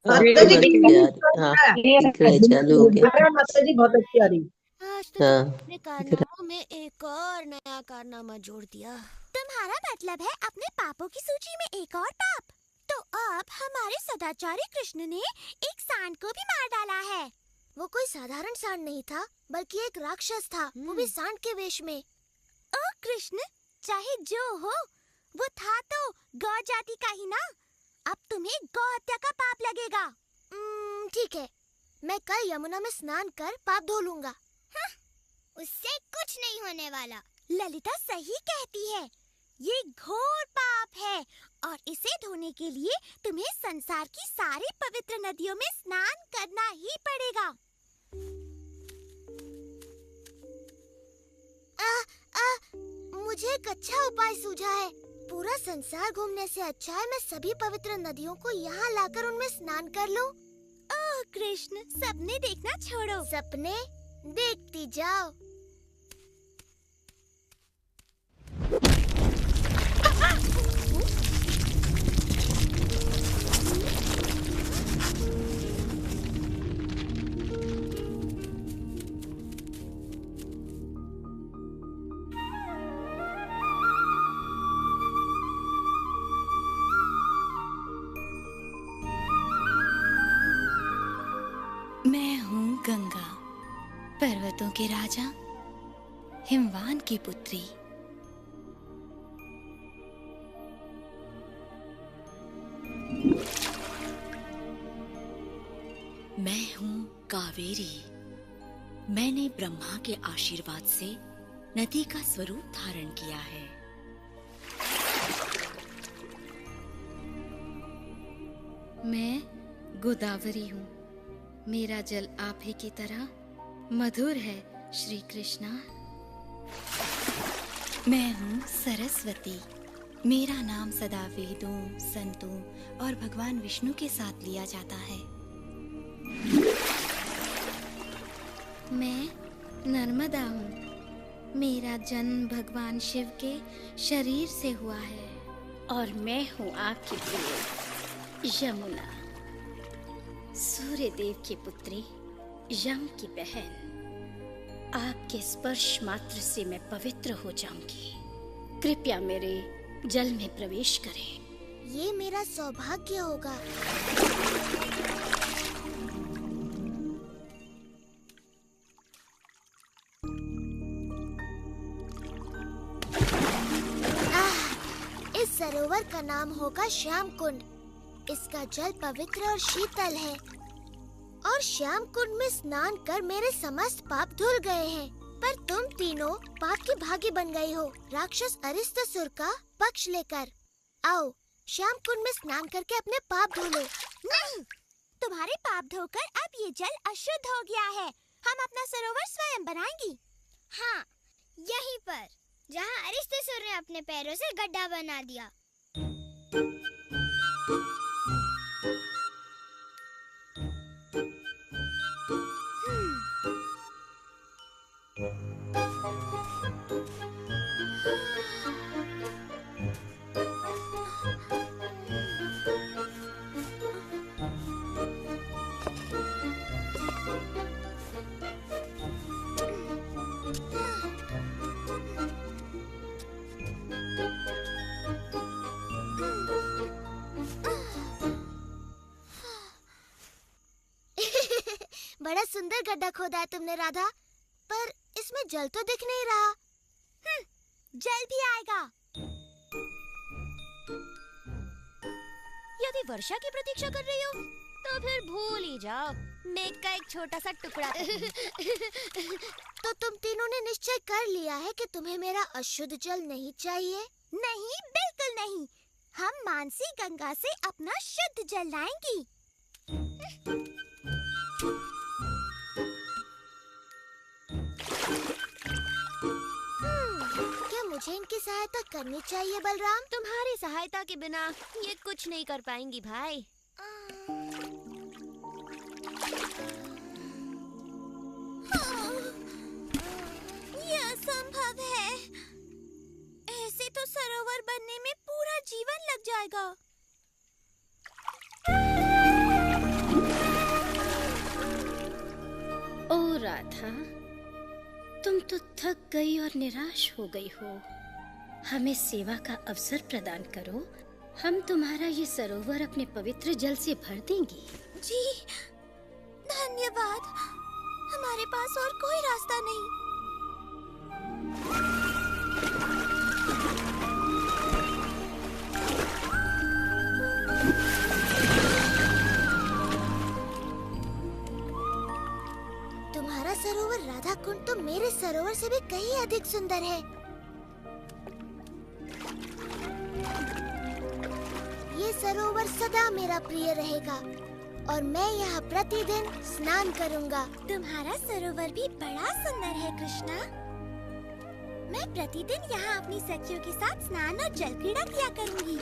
माता जी की हाँ दिख रहा है, चालू हो गया। माता जी बहुत अच्छी आ रही। आज तो हाँ तुमने कारनामों में एक और नया कारनामा जोड़ दिया। तुम्हारा मतलब है अपने पापों की सूची में एक और पाप? तो अब हमारे सदाचारी कृष्ण ने एक सांड को भी मार डाला है। वो कोई साधारण सांड नहीं था, बल्कि एक राक्षस था, वो भी सांड के वेश में। ओ कृष्ण, चाहे जो हो, वो था तो गौ जाति का ही ना। अब तुम्हें गौ हत्या का पाप लगेगा। ठीक है, मैं कल यमुना में स्नान कर पाप धो लूंगा। उससे कुछ नहीं होने वाला। ललिता सही कहती है, ये घोर पाप है और इसे धोने के लिए तुम्हें संसार की सारी पवित्र नदियों में स्नान करना ही पड़ेगा। मुझे एक अच्छा उपाय सूझा है। पूरा संसार घूमने से अच्छा है मैं सभी पवित्र नदियों को यहाँ लाकर उनमें स्नान कर लूं। ओह कृष्ण, सपने देखना छोड़ो। सपने देखती जाओ। मैं हूँ गंगा, पर्वतों के राजा, हिमवान की पुत्री। मैं हूँ कावेरी। मैंने ब्रह्मा के आशीर्वाद से नदी का स्वरूप धारण किया है। मैं गोदावरी हूँ। मेरा जल आप ही की तरह मधुर है श्री कृष्णा। मैं हूँ सरस्वती। मेरा नाम सदा वेदों, संतों और भगवान विष्णु के साथ लिया जाता है। मैं नर्मदा हूँ। मेरा जन्म भगवान शिव के शरीर से हुआ है। और मैं हूँ आपकी प्रिय यमुना, सूर्य देव की पुत्री, यम की बहन। आपके स्पर्श मात्र से मैं पवित्र हो जाऊंगी। कृपया मेरे जल में प्रवेश करें। ये मेरा सौभाग्य होगा। इस सरोवर का नाम होगा श्याम कुंड। इसका जल पवित्र और शीतल है और श्याम कुंड में स्नान कर मेरे समस्त पाप धुल गए हैं। पर तुम तीनों पाप की भागी बन गई हो, राक्षस अरिष्टासुर का पक्ष लेकर। आओ श्याम कुंड में स्नान करके अपने पाप धो लो। नहीं, तुम्हारे पाप धोकर अब ये जल अशुद्ध हो गया है। हम अपना सरोवर स्वयं बनाएंगी। हाँ, यहीं पर जहाँ अरिष्टासुर ने अपने पैरों से गड्ढा बना दिया। बड़ा सुंदर गड्ढा खोदा है तुमने राधा, पर इसमें जल तो दिख नहीं रहा। जल भी आएगा। यदि वर्षा की प्रतीक्षा कर रही हो तो फिर भूल ही जाओ, मेघ का एक छोटा सा टुकड़ा। तो तुम तीनों ने निश्चय कर लिया है कि तुम्हें मेरा अशुद्ध जल नहीं चाहिए? नहीं, बिल्कुल नहीं। हम मानसी गंगा से अपना शुद्ध जल लाएंगी। क्या मुझे इनकी सहायता करनी चाहिए बलराम? तुम्हारी सहायता के बिना ये कुछ नहीं कर पाएंगी भाई। यह असंभव है। ऐसे तो सरोवर बनने में पूरा जीवन लग जाएगा। ओ राधा, तुम तो थक गई और निराश हो गई हो। हमें सेवा का अवसर प्रदान करो, हम तुम्हारा ये सरोवर अपने पवित्र जल से भर देंगे। जी, धन्यवाद। हमारे पास और कोई रास्ता नहीं। तुम्हारा सरोवर राधा कुंड तो मेरे सरोवर से भी कहीं अधिक सुंदर है। ये सरोवर सदा मेरा प्रिय रहेगा और मैं यहाँ प्रतिदिन स्नान करूँगा। तुम्हारा सरोवर भी बड़ा सुंदर है कृष्णा। मैं प्रतिदिन यहाँ अपनी सखियों के साथ स्नान और जल क्रीड़ा किया करूँगी।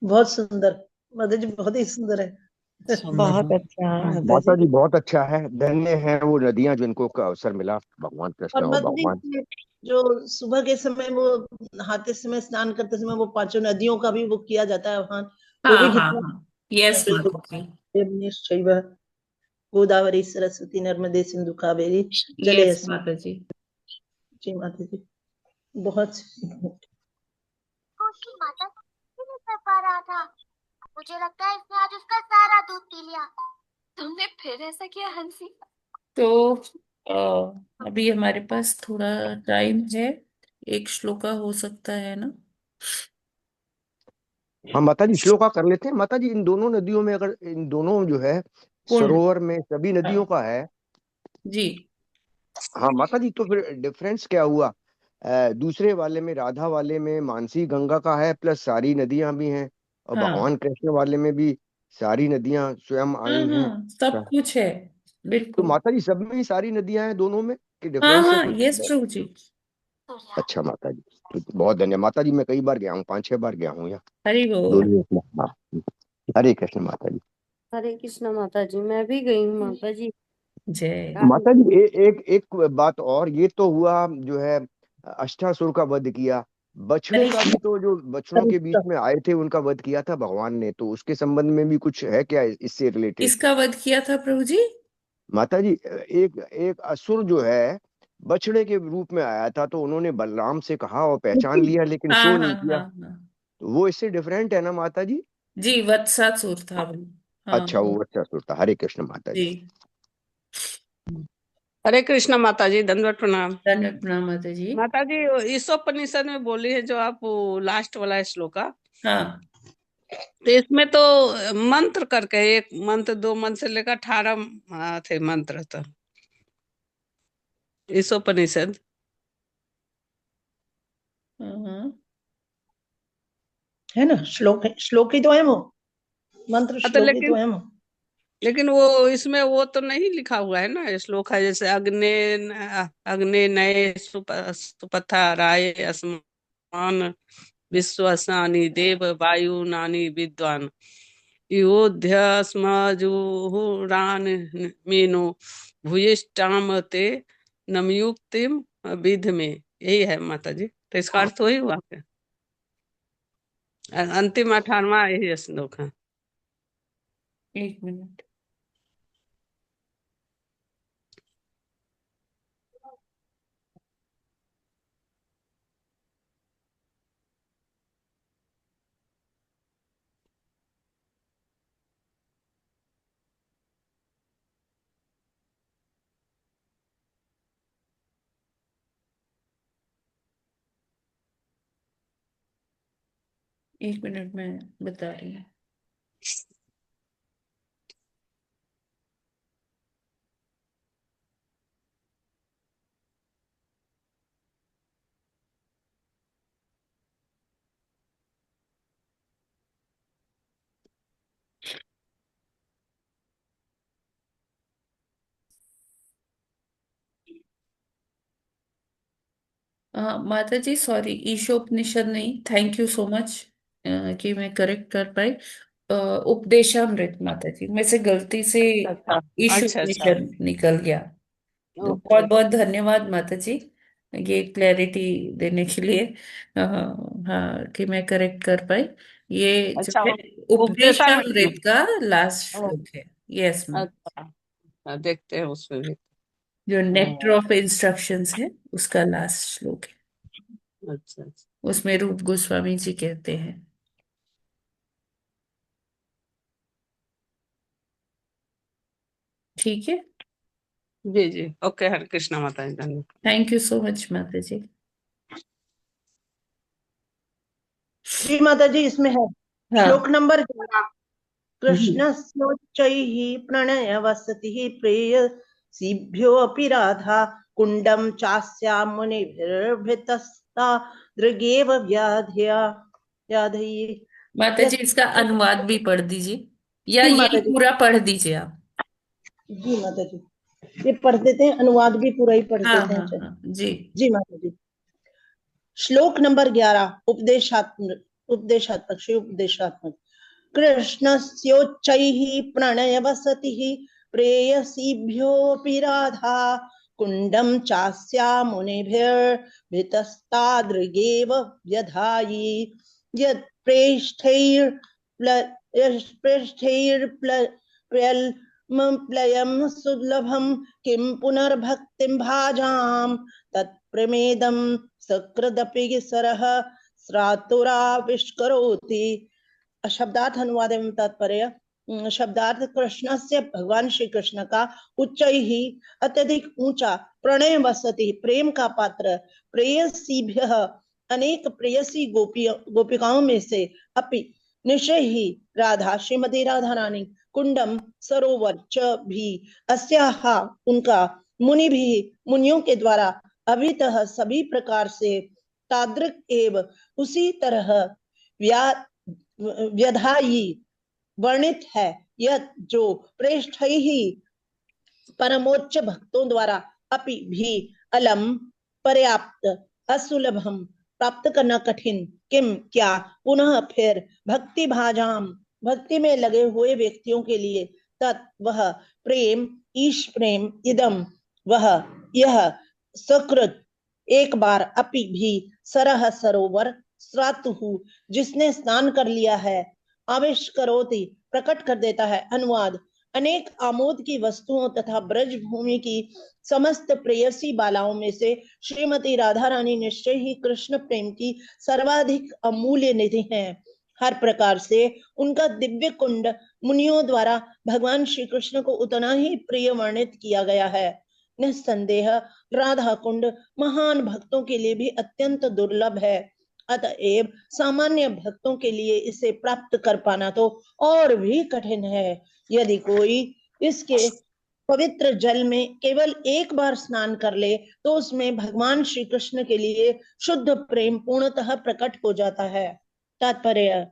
बहुत सुंदर माता जी, बहुत ही सुंदर है। बहुत अच्छा माता माता जी। जी बहुत अच्छा है। धन्य है वो नदियां जिनको का अवसर मिला, भगवान कृष्ण और और माता भगवान। जी जो सुबह के समय वो नहाते समय, स्नान करते समय वो पांचों नदियों का भी वो किया जाता है वहां, वो भी हाँ हाँ कितना हाँ, यस माता जी, शैव गोदावरी सरस्वती नर्मदे सिंधु कावेरी जले यस अस्मिन्। माता जी। जी माता जी, बहुत उसकी माता नहीं कर पा रहा था। मुझे लगता है इसने आज उसका सारा दूध पी लिया। तुमने फिर ऐसा किया हंसी? तो अभी हमारे पास थोड़ा टाइम है, एक श्लोका हो सकता है ना? हाँ माता जी, श्लोका कर लेते हैं। माता जी इन दोनों नदियों में, अगर इन दोनों जो है कुंड, सरोवर में सभी नदियों का है। जी हाँ माता जी, तो फिर डिफरेंस क्या हुआ? दूसरे वाले में, राधा वाले में मानसी गंगा का है प्लस सारी नदियां भी हैं, और हाँ भगवान कृष्ण वाले में भी सारी नदियां स्वयं हाँ आई हैं। हाँ, सब कुछ है, तो बिल्कुल। माता जी सब में ही सारी नदियां हैं दोनों में, कि हाँ डिफरेंस है हाँ, कुछ? यस ट्रू जी। अच्छा माता जी, तो बहुत धन्यवाद माता जी। मैं कई बार गया हूँ, 5-6 बार गया हूँ यहाँ हरि बोल। दोनों में। हाँ, हरे कृष्ण माता जी। हरे कृष्णा माता जी, मैं भी गई हूँ माता जी। जय। माता जी एक बात और, ये तो हुआ जो है अष्टासुर का वध किया। बछड़े का भी तो, जो बछड़ों के बीच में आए थे उनका वध किया था भगवान ने, तो उसके संबंध में भी कुछ है क्या इससे रिलेटेड? किसका वध किया था प्रभु जी? माता जी, एक एक असुर जो है बछड़े के रूप में आया था, तो उन्होंने बलराम से कहा और पहचान लिया, लेकिन हाँ शो हाँ नहीं किया। हाँ हाँ, तो वो इससे डिफरेंट है ना माता जी? जी वत्सासुर था वो। हाँ अच्छा, वो अच्छा असुर था। हरे कृष्ण माता जी। जी। हरे कृष्णा माता जी, दंडवत प्रणाम। दंडवत प्रणाम माता जी। माता जी, ईशोपनिषद में बोली है जो आप लास्ट वाला श्लोका, हाँ तो इसमें तो मंत्र करके एक मंत्र, दो मंत्र से लेकर 18 थे मंत्र, तो ईशोपनिषद हाँ है ना, श्लोक ही तो है वो, मंत्र तो श्लोक ही तो है वो। लेकिन वो इसमें वो तो नहीं लिखा हुआ है ना श्लोक है, जैसे अग्ने अग्ने नये सुपथा राय अस्मान विश्वसानी देव वायु नानी विद्वान योध्या स्मजुहुरान मीनो भूयिष्ठाम ते नमयुक्तिम विध में। यही है माता जी, तो इसका अर्थ वही हुआ क्या? अंतिम 18वां यही श्लोक है। एक मिनट। एक मिनट में बता रही हूँ। माता जी सॉरी, ईशोपनिषद नहीं, थैंक यू सो मच कि मैं करेक्ट कर पाई। उपदेशामृत माता जी, मैं से गलती से अच्छा अच्छा अच्छा। ईशोपनिषद निकल गया। तो ओके। बहुत बहुत धन्यवाद माता जी, ये क्लैरिटी देने के लिए। हाँ कि मैं करेक्ट कर पाई। ये जो अच्छा, है उपदेशामृत में। उपदेशामृत का लास्ट ओ, श्लोक है। Yes ma'am. अच्छा, देखते हैं उसमें भी। जो नेक्टर हाँ, ऑफ इंस्ट्रक्शंस है उसका लास्ट श्लोक है, अच्छा अच्छा। उसमें रूप गोस्वामी जी कहते हैं। ठीक है, जी जी, ओके, हरे कृष्णा माता जी, धन्यवाद। थैंक यू सो मच माता जी। जी माता जी, इसमें है श्लोक हाँ। नंबर 11। हम्म। कृष्णस्योच्चैः प्रणयवसतिः प्रेयसीभ्योऽपि राधा कुण्डं चास्यां मुनिभिर्भृतस्ता दृगेव व्याधये। माता जी इसका अनुवाद भी पढ़ दीजिए, या जी यही माता जी, पूरा पढ़ दीजिए आप। जी माता जी, ये पढ़ देते हैं, अनुवाद भी पूरा ही पढ़ हाँ देते हैं। हाँ चलिए। हाँ जी। जी माता जी, श्लोक नंबर 11, उपदेशात्मक श्री उपदेशात्मक। कृष्णस्योच्चैः प्रणयवसतिः प्रेयसीभ्योऽपि राधा कुण्डं चास्या मुनिभिर्भृतस्तादृगेव व्यधायि यत्प्रेष्ठैर्प्रेष्ठैर्प्यल्मप्लयं सुलभं किं पुनर्भक्तिं भाजां तत्प्रमेदं सकृदपि सरः स्रातुराविष्करोति। शब्दार्थ अनुवाद एवं तात्पर्य। शब्दार्थ, कृष्ण से भगवान श्री कृष्ण का उच्च ही अत्यधिक ऊंचा प्रणय वसति प्रेम का पात्र प्रेयसीभ्य अनेक प्रेयसी गोपिकाओं में से अपि निश्चय ही राधा श्रीमती राधा रानी कुंडम सरोवर च भी अस्याह उनका मुनि भी मुनियों के द्वारा अभितः सभी प्रकार से तादृक एव उसी तरह व्यधायी वर्णित है। यह जो प्रेष्ठ ही परमोच्च भक्तों द्वारा अपि भी अलम पर्याप्त असुलभम प्राप्त करना कठिन किम क्या पुनः फिर भक्ति भाजाम भक्ति में लगे हुए व्यक्तियों के लिए तत् वह प्रेम ईश प्रेम इदम वह यह सकृत एक बार अपि भी सरह सरोवर स्वातु जिसने स्नान कर लिया है आविष्करोति प्रकट कर देता है। अनुवाद, अनेक आमोद की वस्तुओं तथा ब्रज भूमि की समस्त प्रेयसी बालाओं में से श्रीमती राधा रानी निश्चय ही कृष्ण प्रेम की सर्वाधिक अमूल्य निधि हैं। हर प्रकार से उनका दिव्य कुंड मुनियों द्वारा भगवान श्री कृष्ण को उतना ही प्रिय वर्णित किया गया है निस्संदेह राधा कुंड महान भक्तों के लिए भी अत्यंत दुर्लभ है। अतएव सामान्य भक्तों के लिए इसे प्राप्त कर पाना तो और भी कठिन है। यदि कोई इसके पवित्र जल में केवल एक बार स्नान कर ले तो उसमें भगवान श्री कृष्ण के लिए शुद्ध प्रेम पूर्णतः प्रकट हो जाता है। तात्पर्य,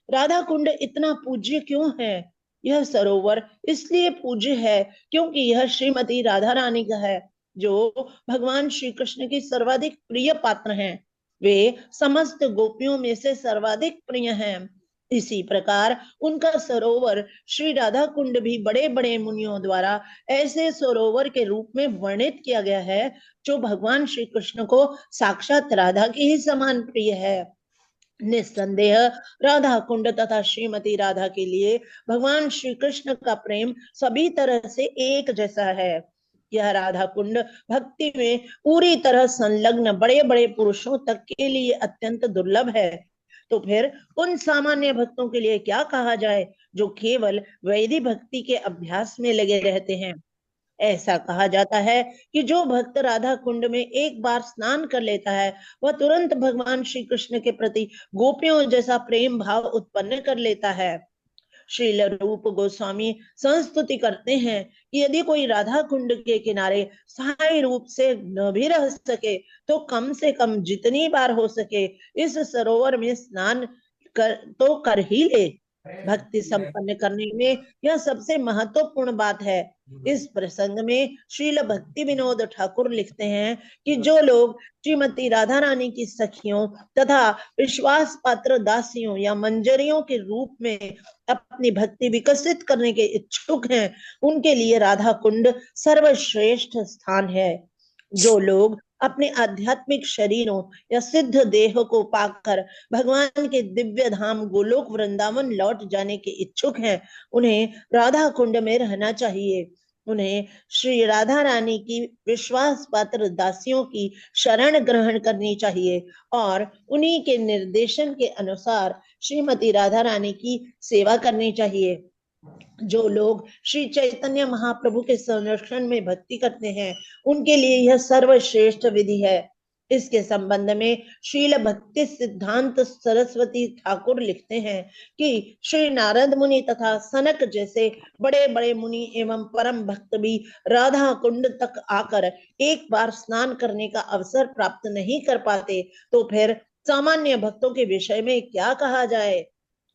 राधा कुंड इतना पूज्य क्यों है? यह सरोवर इसलिए पूज्य है क्योंकि यह श्रीमती राधा रानी का है, जो भगवान श्री कृष्ण की सर्वाधिक प्रिय पात्र हैं। वे समस्त गोपियों में से सर्वाधिक प्रिय हैं। इसी प्रकार उनका सरोवर श्री राधा कुंड भी बड़े बड़े मुनियों द्वारा ऐसे सरोवर के रूप में वर्णित किया गया है जो भगवान श्री कृष्ण को साक्षात राधा की ही समान प्रिय है। निस्संदेह राधा कुंड तथा श्रीमती राधा के लिए भगवान श्री कृष्ण का प्रेम सभी तरह से एक जैसा है। यह राधा कुंड भक्ति में पूरी तरह संलग्न बड़े बड़े पुरुषों तक के लिए अत्यंत दुर्लभ है। तो फिर उन सामान्य भक्तों के लिए क्या कहा जाए जो केवल वैदिक भक्ति के अभ्यास में लगे रहते हैं। ऐसा कहा जाता है कि जो भक्त राधा कुंड में एक बार स्नान कर लेता है वह तुरंत भगवान श्री कृष्ण के प्रति गोपियों जैसा प्रेम भाव उत्पन्न कर लेता है। श्रील रूप गोस्वामी संस्तुति करते हैं कि यदि कोई राधा कुंड के किनारे स्थायी रूप से न भी रह सके तो कम से कम जितनी बार हो सके इस सरोवर में स्नान कर ही ले। भक्ति संपन्न करने में यह सबसे महत्वपूर्ण बात है। इस प्रसंग में श्रील भक्ति विनोद ठाकुर लिखते हैं कि जो लोग श्रीमती राधा रानी की सखियों तथा विश्वास पात्र दासियों या मंजरियों के रूप में अपनी भक्ति विकसित करने के इच्छुक हैं उनके लिए राधा कुंड सर्वश्रेष्ठ स्थान है। जो लोग अपने आध्यात्मिक शरीरों या सिद्ध देह को पाकर भगवान के दिव्य धाम गोलोक वृंदावन लौट जाने के इच्छुक हैं उन्हें राधा कुंड में रहना चाहिए। उन्हें श्री राधा रानी की विश्वास पात्र दासियों की शरण ग्रहण करनी चाहिए और उन्हीं के निर्देशन के अनुसार श्रीमती राधा रानी की सेवा करनी चाहिए। जो लोग श्री चैतन्य महाप्रभु के संरक्षण में भक्ति करते हैं उनके लिए यह सर्वश्रेष्ठ विधि है। इसके संबंध में श्रील भक्ति सिद्धांत सरस्वती ठाकुर लिखते हैं कि श्री नारद मुनि तथा सनक जैसे बड़े बड़े मुनि एवं परम भक्त भी राधा कुंड तक आकर एक बार स्नान करने का अवसर प्राप्त नहीं कर पाते तो फिर सामान्य भक्तों के विषय में क्या कहा जाए।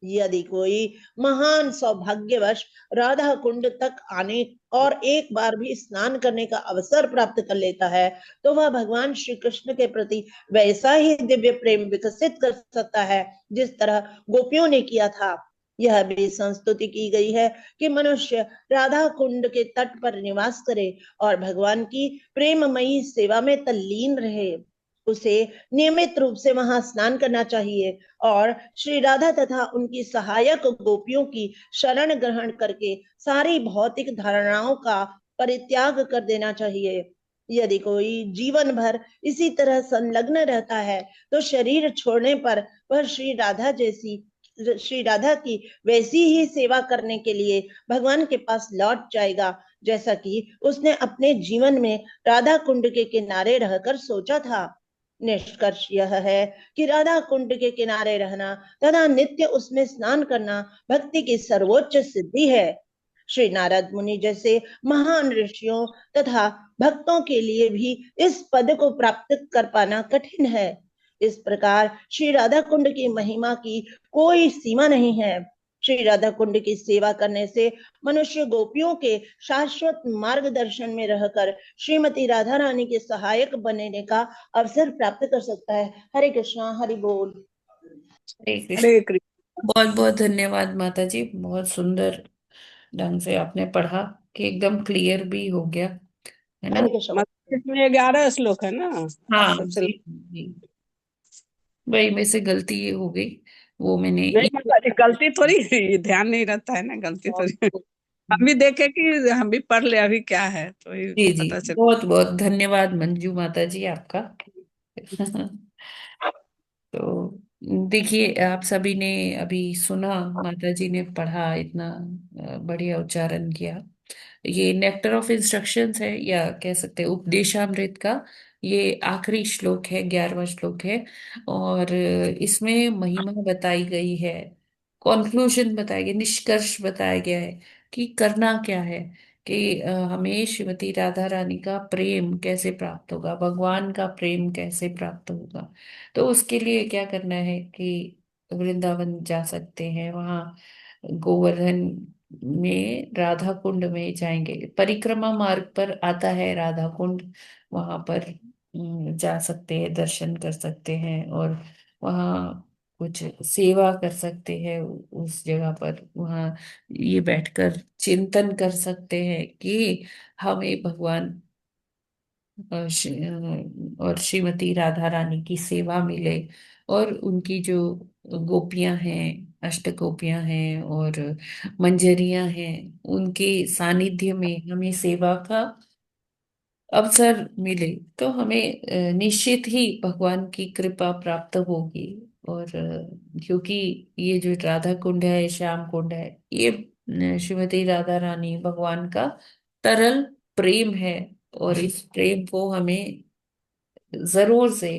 यदि कोई महान सौभाग्यवश राधा कुंड तक आने और एक बार भी स्नान करने का अवसर प्राप्त कर लेता है तो वह भगवान श्री कृष्ण के प्रति वैसा ही दिव्य प्रेम विकसित कर सकता है जिस तरह गोपियों ने किया था। यह भी संस्तुति की गई है कि मनुष्य राधा कुंड के तट पर निवास करे और भगवान की प्रेममयी सेवा में तल्लीन रहे। उसे नियमित रूप से वहां स्नान करना चाहिए और श्री राधा तथा उनकी सहायक गोपियों की शरण ग्रहण करके सारी भौतिक धारणाओं का परित्याग कर देना चाहिए। यदि कोई जीवन भर इसी तरह संलग्न रहता है तो शरीर छोड़ने पर वह श्री राधा की वैसी ही सेवा करने के लिए भगवान के पास लौट जाएगा जैसा कि उसने अपने जीवन में राधा कुंड के किनारे रहकर सोचा था। निष्कर्ष यह है कि राधा कुंड के किनारे रहना तथा नित्य उसमें स्नान करना भक्ति की सर्वोच्च सिद्धि है। श्री नारद मुनि जैसे महान ऋषियों तथा भक्तों के लिए भी इस पद को प्राप्त कर पाना कठिन है। इस प्रकार श्री राधा कुंड की महिमा की कोई सीमा नहीं है। श्री राधा कुंड की सेवा करने से मनुष्य गोपियों के शाश्वत मार्गदर्शन में रहकर श्रीमती राधा रानी के सहायक बनने का अवसर प्राप्त कर सकता है। हरे कृष्णा, हरि बोल। हरे कृष्ण। हरे कृष्ण। बहुत बहुत धन्यवाद माता जी, बहुत सुंदर ढंग से आपने पढ़ा कि एकदम क्लियर भी हो गया, है ना। हरे कृष्ण। इसमें 11 श्लोक है ना। हाँ सबसे जी जी, वही में से गलती ये हो गई, वो मैंने नहीं माता जी, गलती थोड़ी, ध्यान नहीं रहता है ना, गलती थोड़ी। हम भी देखे कि हम भी पढ़ ले अभी क्या है तो ये जी जी, पता चल। बहुत बहुत धन्यवाद मंजू माता जी आपका। तो देखिए, आप सभी ने अभी सुना, माता जी ने पढ़ा, इतना बढ़िया उच्चारण किया। ये नेक्टर ऑफ इंस्ट्रक्शंस है, या कह सकते हैं उपदेशामृत का ये आखिरी श्लोक है, 11वां श्लोक है। और इसमें महिमा बताई गई है, कॉन्क्लूजन बताया गया, निष्कर्ष बताया गया है कि करना क्या है, कि हमें श्रीमती राधा रानी का प्रेम कैसे प्राप्त होगा, भगवान का प्रेम कैसे प्राप्त होगा। तो उसके लिए क्या करना है कि वृंदावन जा सकते हैं, वहाँ गोवर्धन में राधा कुंड में जाएंगे, परिक्रमा मार्ग पर आता है राधा कुंड, वहां पर जा सकते हैं, दर्शन कर सकते हैं, और वहाँ कुछ सेवा कर सकते हैं उस जगह पर। वहाँ ये बैठकर चिंतन कर सकते हैं कि हमें भगवान और श्रीमती राधा रानी की सेवा मिले, और उनकी जो गोपियां हैं, अष्ट गोपियां हैं और मंजरियां हैं, उनके सानिध्य में हमें सेवा का अवसर मिले, तो हमें निश्चित ही भगवान की कृपा प्राप्त होगी। और क्योंकि ये जो राधा कुंड है, श्याम कुंड है, ये श्रीमती राधा रानी भगवान का तरल प्रेम है, और इस प्रेम को हमें जरूर से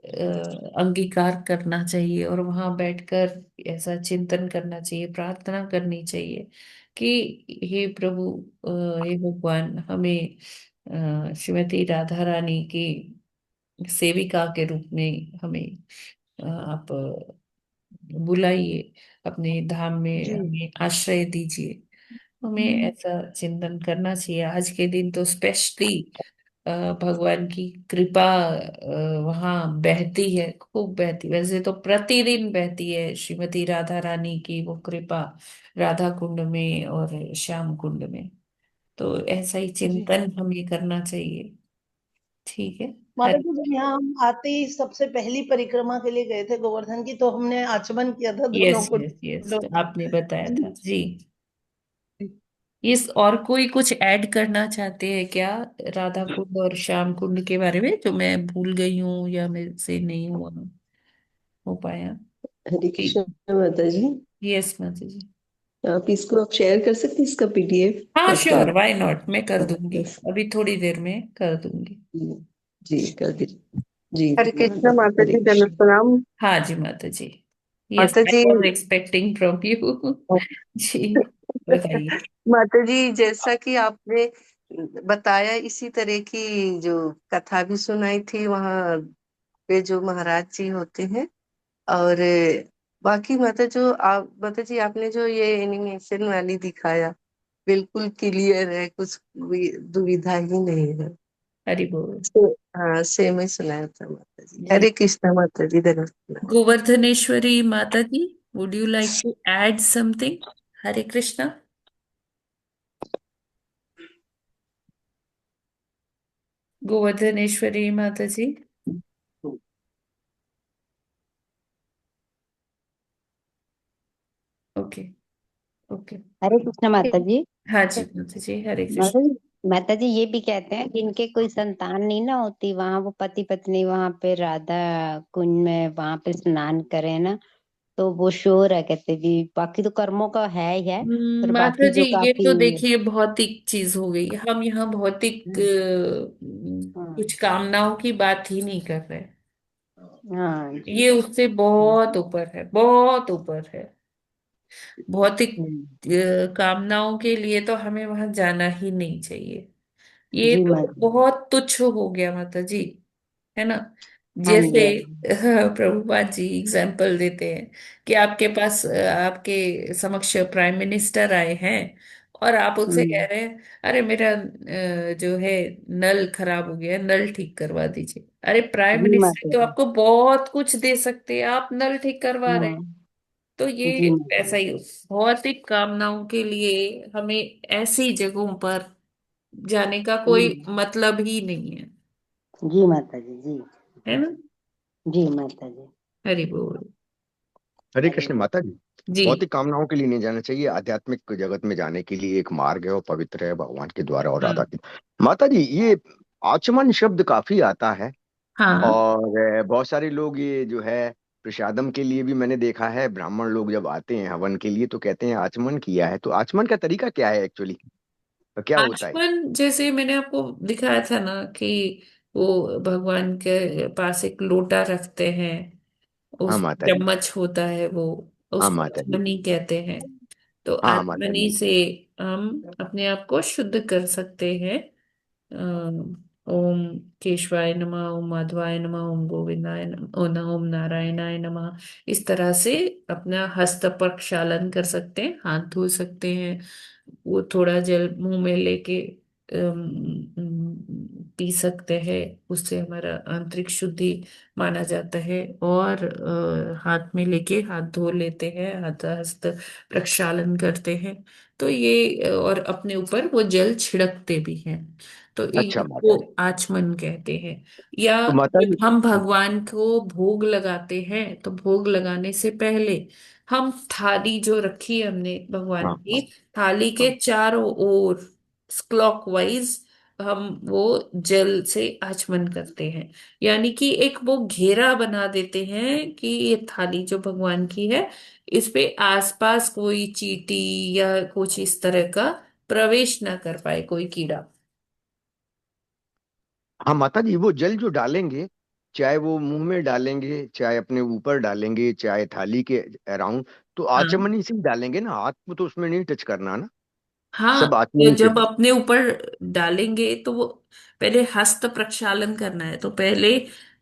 अंगीकार करना चाहिए, और वहां बैठकर ऐसा चिंतन करना चाहिए, प्रार्थना करनी चाहिए कि हे प्रभु, हे भगवान, हमें श्रीमती राधा रानी की सेविका के रूप में हमें आप बुलाइए, अपने धाम में जी हमें आश्रय दीजिए। हमें ऐसा चिंतन करना चाहिए। आज के दिन तो स्पेशली भगवान की कृपा वहाँ बहती है, खूब बहती, वैसे तो प्रतिदिन बहती है श्रीमती राधा रानी की वो कृपा, राधा कुंड में और श्याम कुंड में। तो ऐसा ही जी चिंतन हमें करना चाहिए। ठीक है। माता हर जी, जब यहाँ हम आते ही सबसे पहली परिक्रमा के लिए गए थे गोवर्धन की, तो हमने आचमन किया था दोनों यस कुंड यस यस, कुंडों आपने बताया था में। जी। इस और कोई कुछ ऐड करना चाहते हैं क्या राधा कुंड और श्याम कुंड के बारे में, जो मैं भूल गई हूँ या मेरे से नहीं हुआ हो पाया? हरे कृष्ण माता जी। यस माता जी। आप शेयर कर सकते हैं इसका पीडीएफ, हाँ श्योर, मतलब। व्हाई नॉट, मैं कर दूंगी, यस। अभी थोड़ी देर में कर दूंगी। जी कर दीजिए। जी हरे कृष्ण माता हरे जी, दंडवत कृष्ण। प्रणाम। हाँ जी माता जी। यस, माता आई जी, वॉज एक्सपेक्टिंग फ्रॉम यू। जी, बताइए। माता जी, जैसा कि आपने बताया, इसी तरह की जो कथा भी सुनाई थी वहाँ पे जो महाराज जी होते हैं। और बाकी माता जी आपने जो ये एनिमेशन वाली दिखाया, बिल्कुल क्लियर है, कुछ भी दुविधा ही नहीं है। हरि बोल। हाँ, सेम ही सुनाया था माता जी। जी, हरे कृष्ण माता जी, धन्यवाद। Govardhaneshwari Mata ji, would you like to add something? Hare Krishna. Govardhaneshwari Mata ji. Okay. Okay. Hare Krishna Mata ji. हाँ जी माता जी, हरे माता कृष्ण। जी, माता जी ये भी कहते हैं कि इनके कोई संतान नहीं ना होती, वहां वो पति पत्नी वहां पे राधा कुंज में वहां पे स्नान करें ना, तो वो श्योर है, कहते भी बाकी तो कर्मों का है ही है, पर माता बाकी जी, जो ये काफी। तो देखिए भौतिक चीज हो गई, हम यहाँ भौतिक हाँ कुछ कामनाओं की बात ही नहीं कर रहे। हाँ ये जी। उससे बहुत ऊपर है, बहुत ऊपर है। भौतिक कामनाओं के लिए तो हमें वहां जाना ही नहीं चाहिए। ये जी तो माता जी। बहुत तुच्छ हो गया माता जी, है ना। हाँ जैसे जी हाँ जी। प्रभुपाद जी एग्जाम्पल देते हैं कि आपके पास आपके समक्ष प्राइम मिनिस्टर आए हैं, और आप उनसे कह हम्म, रहे हैं, अरे मेरा जो है नल खराब हो गया है, नल ठीक करवा दीजिए। अरे प्राइम जी मिनिस्टर माता तो जी। आपको बहुत कुछ दे सकते हैं, आप नल ठीक करवा रहे हैं। हाँ तो ये जी माता ऐसा ही, भौतिक कामनाओं के लिए हमें ऐसी जगहों पर जाने का जी। कोई मतलब ही नहीं है, जी माता जी जी। है ना। जी माता जी। हरि बोल। हरे हरे कृष्ण माता जी। जी। भौतिक कामनाओं के लिए नहीं जाना चाहिए, आध्यात्मिक जगत में जाने के लिए एक मार्ग है, वो पवित्र है भगवान के द्वारा और राधा हाँ के। माता जी, ये आचमन शब्द काफी आता है, हाँ। और बहुत सारे लोग ये जो है प्रसादम के लिए भी मैंने देखा है, ब्राह्मण लोग जब आते हैं हवन के लिए तो कहते हैं आचमन किया है। तो आचमन का तरीका क्या है एक्चुअली? तो क्या होता है? आचमन जैसे मैंने आपको दिखाया था ना कि वो भगवान के पास एक लोटा रखते हैं, हाँ उस माता जी। चम्मच होता है वो, हाँ उसको माता जी। आचमनी कहते हैं। तो हाँ माता आचमनी जी। से हम अपने आप को शुद्ध कर सकते हैं। ओम केशवाय नमः, ओम माधवाय नमः, ओम गोविंदाय नमः, ओम नारायणाय नमः। इस तरह से अपना हस्त प्रक्षालन कर सकते हैं, हाथ धो सकते हैं। वो थोड़ा जल मुंह में लेके पी सकते हैं। उससे हमारा आंतरिक शुद्धि माना जाता है। और हाथ में लेके हाथ धो लेते हैं, हाथ हस्त प्रक्षालन करते हैं। तो ये और अपने ऊपर वो जल छिड़कते भी हैं। तो अच्छा इसको माता जी। आचमन कहते हैं। या तो माता जब जी। हम भगवान को भोग लगाते हैं तो भोग लगाने से पहले हम थाली जो रखी है हमने भगवान हाँ हाँ की, थाली के हाँ। चारों ओर क्लॉकवाइज हम वो जल से आचमन करते हैं। यानी कि एक वो घेरा बना देते हैं कि ये थाली जो भगवान की है, इस पे आसपास कोई चींटी या कुछ इस तरह का प्रवेश ना कर पाए, कोई कीड़ा। हाँ माता जी, वो जल जो डालेंगे, चाहे वो मुंह में डालेंगे, चाहे अपने ऊपर डालेंगे, चाहे थाली के अराउंड, तो हाँ आचमनी से ही डालेंगे ना, हाथ को तो उसमें नहीं टच करना ना। हाँ। सब तो आचमनी से जब ही। अपने ऊपर डालेंगे तो वो पहले हस्त प्रक्षालन करना है, तो पहले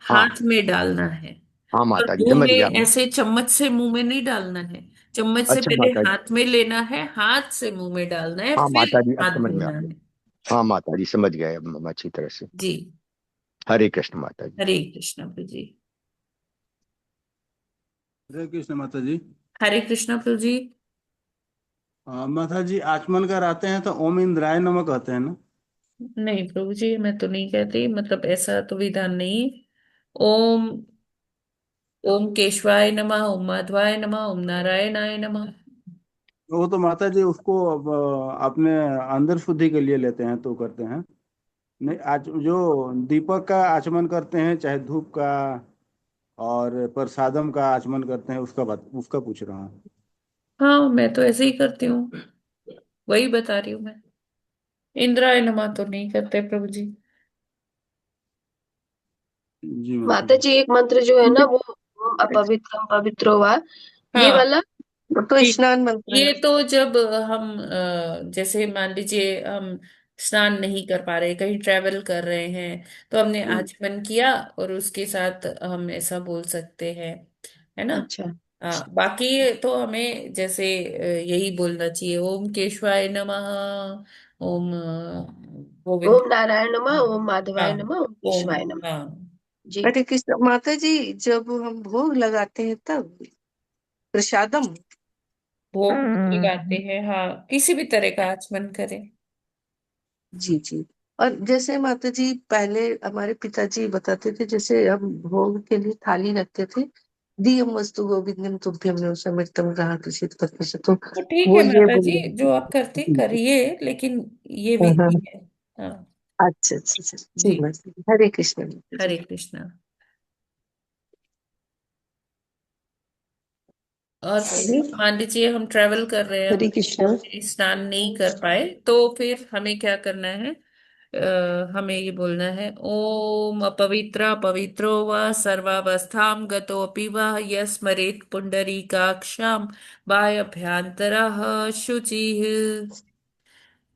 हाँ हाथ में डालना है। हाँ और माता जी, मुंह समझ में गया मैं। ऐसे चम्मच से मुंह में नहीं डालना है। चम्मच से अच्छा पहले माता जी। हाथ में लेना है, हाथ से मुंह में डालना है, हाँ फिर माता जी, अब हाथ समझ में आ धोना गया। है। हाँ माता जी, समझ गए अब हम अच्छी तरह से। जी। हरे कृष्ण माता जी। हरे कृष्ण प्रभु जी। हरे कृष्ण माता जी। हरे कृष्ण प्रभु जी। माता जी, आचमन कराते हैं तो ओम इंद्राय नमः कहते हैं ना? नहीं प्रभु जी, मैं तो नहीं कहती, मतलब ऐसा तो विधान नहीं। ओम ओम केशवाय नमः, ओम माधवाय नमः, ओम नारायणाय नमः। वो तो माता जी उसको अब अपने अंदर शुद्धि के लिए लेते हैं तो करते हैं। नहीं, आज जो दीपक का आचमन करते हैं, चाहे धूप का और प्रसादम का आचमन करते हैं, उसका बात उसका पूछ रहा हूँ। हाँ, मैं तो ऐसे ही करती हूँ, वही बता रही हूँ मैं। इंद्राय नमः तो नहीं करते प्रभु जी। जी माता माता जी। जी एक मंत्र जो है ना वो ओम अपवित्रम पवित्रो वा, ये हाँ वाला तो जी। स्नान मंत्र है। ये तो जब हम जैसे मान लीजिए हम स्नान नहीं कर पा रहे, कहीं ट्रेवल कर रहे हैं, तो हमने आचमन किया और उसके साथ हम ऐसा बोल सकते हैं, है ना। अच्छा। बाकी तो हमें जैसे यही बोलना चाहिए, ओम केशवाय नमः, ओम गोविंद। ओम नारायण नमः, हाँ ओम माधवाय हाँ। नमः, ओम ओम। केशवाय नमः। हाँ। जी। हरे कृष्ण माता जी, जब हम भोग लगाते हैं तब प्रसादम। भोग लगाते हैं, हाँ, किसी भी तरह का आचमन करें। जी जी। और जैसे माता जी पहले हमारे पिताजी बताते थे, जैसे हम भोग के लिए थाली रखते थे, दियम वस्तु गोविंदम तुभ्यम नमः रहा कृषि तो तो ठीक वो है ये माता जी, बोल। जो आप करते जी जी। करिए, लेकिन ये हाँ विधि हाँ। है। हाँ। अच्छा अच्छा अच्छा, जी। जी माता जी, हरे कृष्ण माता जी। हरे कृष्णा। और फिर जी। मान लीजिए हम ट्रेवल कर रहे हैं, हरे कृष्णा। हम स्नान नहीं कर पाए, तो फिर हमें क्या करना है? हमें ये बोलना है, ओम अपवित्र पवित्रो व सर्वावस्थाम गतोऽपि वा यस्मरेत् पुंडरीकाक्षाम बाह्यभ्यंतरः शुचिः।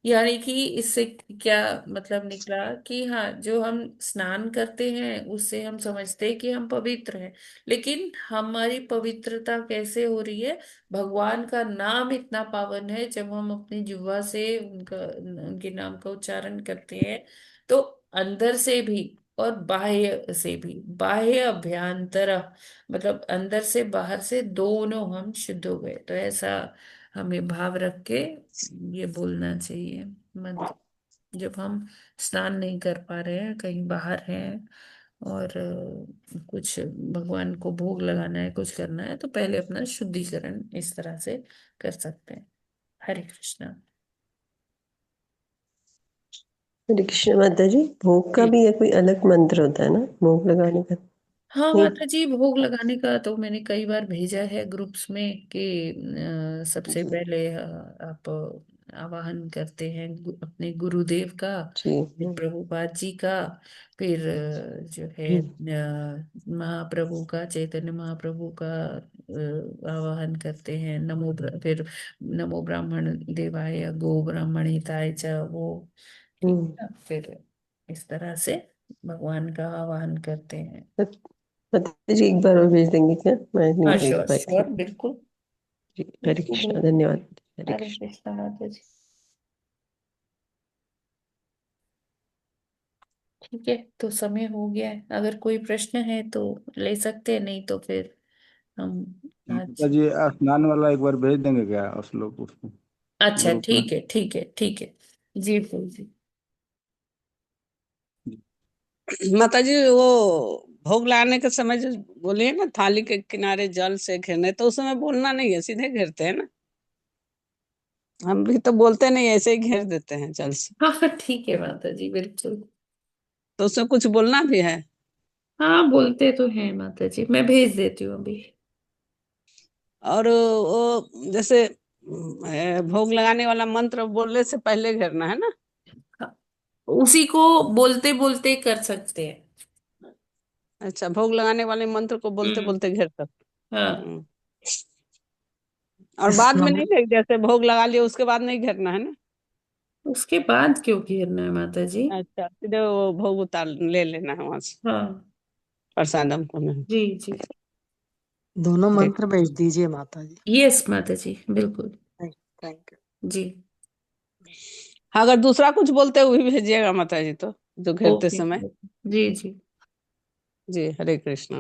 यानी कि इससे क्या मतलब निकला कि हाँ, जो हम स्नान करते हैं उससे हम समझते हैं कि हम पवित्र हैं, लेकिन हमारी पवित्रता कैसे हो रही है? भगवान का नाम इतना पावन है, जब हम अपनी जिह्वा से उनके नाम का उच्चारण करते हैं, तो अंदर से भी और बाह्य से भी, बाह्य अभ्यंतर, मतलब अंदर से बाहर से दोनों हम शुद्ध हो गए। तो ऐसा हमें भाव रख के ये बोलना चाहिए मंत्र, जब हम स्नान नहीं कर पा रहे हैं, कहीं बाहर हैं और कुछ भगवान को भोग लगाना है, कुछ करना है, तो पहले अपना शुद्धिकरण इस तरह से कर सकते हैं। हरे कृष्णा। हरे कृष्ण माता जी, भोग का जी। भी है कोई अलग मंत्र होता है ना भोग लगाने का? हाँ नहीं। माता जी, भोग लगाने का तो मैंने कई बार भेजा है ग्रुप्स में कि सबसे पहले आप आवाहन करते हैं अपने गुरुदेव का, जी। फिर प्रभुपाद जी का, फिर जो है महाप्रभु का, चैतन्य महाप्रभु का आवाहन करते हैं। फिर नमो ब्राह्मण देवाय गो ब्राह्मणिताय च, वो ठीक हम्म। है ना? फिर इस तरह से भगवान का आवाहन करते हैं। माता जी एक बार और भेज देंगे क्या? मैं नहीं हाँ, देख श्योर पाई थी। श्योर, बिल्कुल जी, हरे बिल्कुल कृष्णा, बिल्कुल। धन्यवाद। हरे हरे कृष्ण। कृष्णा माता जी। ठीक है, तो समय हो गया है, अगर कोई प्रश्न है तो ले सकते हैं, नहीं तो फिर हम माता आज। जी स्नान वाला एक बार भेज देंगे क्या उस लोग उसको अच्छा, ग्रुप में? ठीक है ठीक है ठीक है। जी फूल जी। माता जी वो भोग लाने के समय जो बोलिए ना, थाली के किनारे जल से घेरने, तो उस समय बोलना नहीं है, सीधे घेरते हैं ना? हम भी तो बोलते नहीं, ऐसे ही घेर देते हैं जल से। हाँ हाँ, ठीक है माता जी, बिल्कुल। तो उसमें कुछ बोलना भी है? हाँ, बोलते तो हैं माता जी, मैं भेज देती हूँ अभी। और वो जैसे भोग लगाने वाला मंत्र बोलने से पहले घेरना है ना? हाँ, उसी को बोलते बोलते कर सकते हैं। अच्छा, भोग लगाने वाले मंत्र को बोलते हम्म। बोलते घेर सकते। हाँ। हम्म। और बाद में नहीं घेर, जैसे भोग लगा लिया उसके बाद नहीं घेरना है ना? उसके बाद क्यों घेरना है माता जी? अच्छा, सीधे वो भोग उतार ले लेना है वहां से, हाँ। प्रसादम को नहीं। जी जी। दोनों अरे, मंत्र भेज दीजिए माता जी। यस माता जी, बिल्कुल। थैंक जी। हाँ, अगर दूसरा कुछ बोलते हुए भी भेजिएगा माता जी, तो जो घेरते ओके। समय। जी जी। जी, हरे कृष्णा।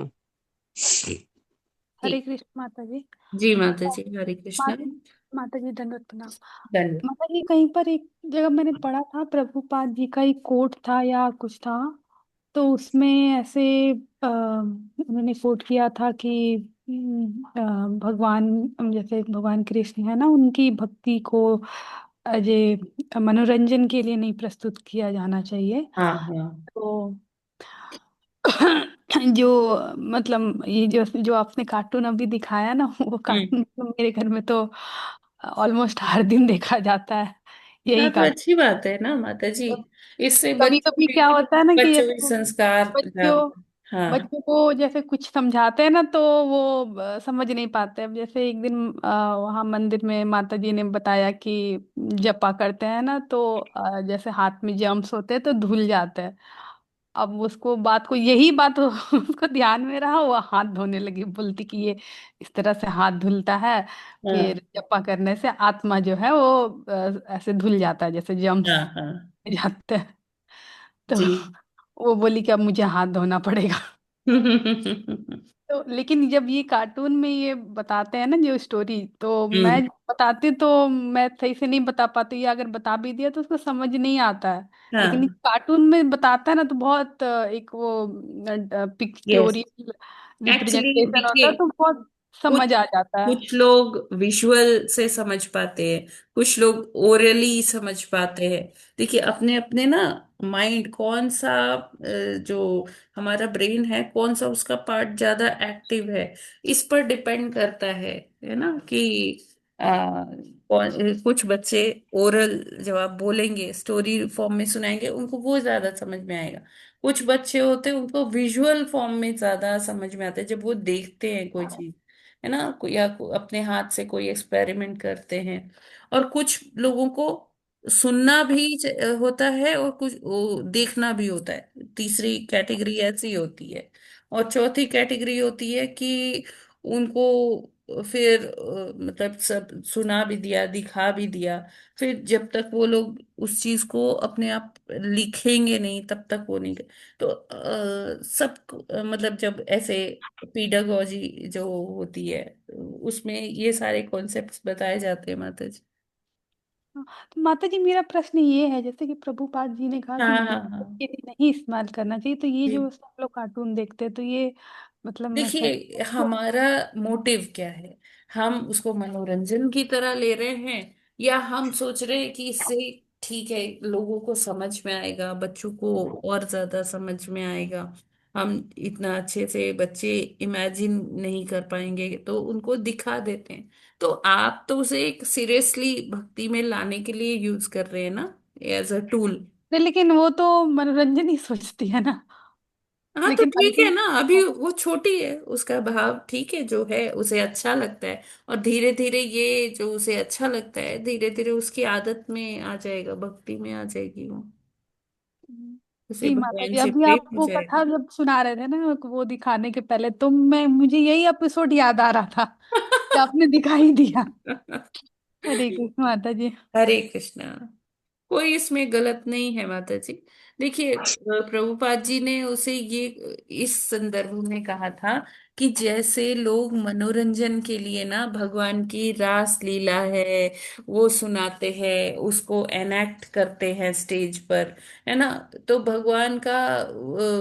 हरे ठीक। कृष्ण माता जी। जी माता जी, हरे कृष्णा। मा, माता जी दंडवत प्रणाम। धन्यवाद। माता जी कहीं पर एक जगह मैंने पढ़ा था, प्रभुपाद जी का एक कोट था या कुछ था, तो उसमें ऐसे उन्होंने कोट किया था कि भगवान, जैसे भगवान कृष्ण है ना, उनकी भक्ति को अजय मनोरंजन के लिए नहीं प्रस्तुत किया जाना चाहिए। हाँ हाँ। तो जो मतलब ये जो जो आपने कार्टून अभी दिखाया ना, वो हम्म। कार्टून तो मेरे घर में तो ऑलमोस्ट हर दिन देखा जाता है, यही हाँ, तो कार्टून। अच्छी बात है ना माता जी, इससे कभी बच्चों कभी क्या में होता है ना कि बच्चों में जैसे संस्कार बच्चों हाँ। बच्चों को जैसे कुछ समझाते हैं ना, तो वो समझ नहीं पाते। अब जैसे एक दिन वहाँ मंदिर में माता जी ने बताया कि जपा करते हैं ना, तो जैसे हाथ में जम्स होते हैं तो धुल जाते हैं। अब उसको बात को यही बात उसको ध्यान में रहा, वो हाथ धोने लगी, बोलती कि ये इस तरह से हाथ धुलता है। फिर हाँ जपा करने से आत्मा जो है वो ऐसे धुल जाता है, जैसे जम्स हाँ हाँ। जाते हैं। तो जी। वो बोली कि अब मुझे हाथ धोना पड़ेगा। तो लेकिन जब ये कार्टून में ये बताते हैं ना जो स्टोरी, तो मैं हम्म। जब बताती तो मैं सही से नहीं बता पाती, या अगर बता भी दिया तो उसको समझ नहीं आता है। लेकिन हाँ। कार्टून में बताता है ना, तो बहुत एक वो यस, पिक्टोरियल एक्चुअली रिप्रेजेंटेशन होता देखिए, है, तो बहुत कुछ समझ आ जाता है। कुछ लोग विजुअल से समझ पाते हैं, कुछ लोग ओरली समझ पाते हैं। देखिए, अपने अपने ना माइंड कौन सा जो हमारा ब्रेन है, कौन सा उसका पार्ट ज्यादा एक्टिव है, इस पर डिपेंड करता है ना कि कुछ बच्चे ओरल जब आप बोलेंगे, स्टोरी फॉर्म में सुनाएंगे, उनको वो ज्यादा समझ में आएगा। कुछ बच्चे होते हैं, उनको विजुअल फॉर्म में ज्यादा समझ में आता है, जब वो देखते हैं कोई चीज, है ना, अपने हाथ से कोई एक्सपेरिमेंट करते हैं। और कुछ लोगों को सुनना भी होता है, और कुछ वो देखना भी होता है। तीसरी कैटेगरी ऐसी होती है। और चौथी कैटेगरी होती है कि उनको फिर मतलब सब सुना भी दिया, दिखा भी दिया, फिर जब तक वो लोग उस चीज को अपने आप लिखेंगे नहीं, तब तक वो नहीं। तो मतलब जब ऐसे पीडागोजी जो होती है, उसमें ये सारे कॉन्सेप्ट्स बताए जाते हैं माता जी। हाँ, तो माता जी मेरा प्रश्न ये है, जैसे कि प्रभुपाद जी ने कहा कि हाँ हाँ भोग हाँ। के लिए नहीं इस्तेमाल करना चाहिए, तो ये जी। जो सब लोग कार्टून देखते हैं, तो ये मतलब मैं सही देखिए, हमारा मोटिव क्या है, हम उसको मनोरंजन की तरह ले रहे हैं, या हम सोच रहे हैं कि इससे ठीक है, लोगों को समझ में आएगा, बच्चों को और ज्यादा समझ में आएगा। हम इतना अच्छे से बच्चे इमेजिन नहीं कर पाएंगे तो उनको दिखा देते हैं। तो आप तो उसे एक सीरियसली भक्ति में लाने के लिए यूज कर रहे हैं ना, एज अ टूल। नहीं, लेकिन वो तो मनोरंजन ही सोचती है ना। हाँ तो लेकिन ठीक है बल्कि ना, अभी वो छोटी है, उसका भाव ठीक है जो है उसे अच्छा लगता है, और धीरे धीरे ये जो उसे अच्छा लगता है धीरे धीरे उसकी आदत में आ जाएगा, भक्ति में आ जाएगी वो, उसे जी माता भगवान जी, से अभी प्रेम आप हो वो जाएगा। कथा जब सुना रहे थे ना, वो दिखाने के पहले तो मुझे यही एपिसोड याद आ रहा था कि आपने दिखाई दिया। हरे कृष्ण माता जी। हरे कृष्णा। कोई इसमें गलत नहीं है माता जी। देखिए प्रभुपाद जी ने उसे ये इस संदर्भ में कहा था कि जैसे लोग मनोरंजन के लिए ना भगवान की रास लीला है वो सुनाते हैं, उसको एनेक्ट करते हैं स्टेज पर, है ना। तो भगवान का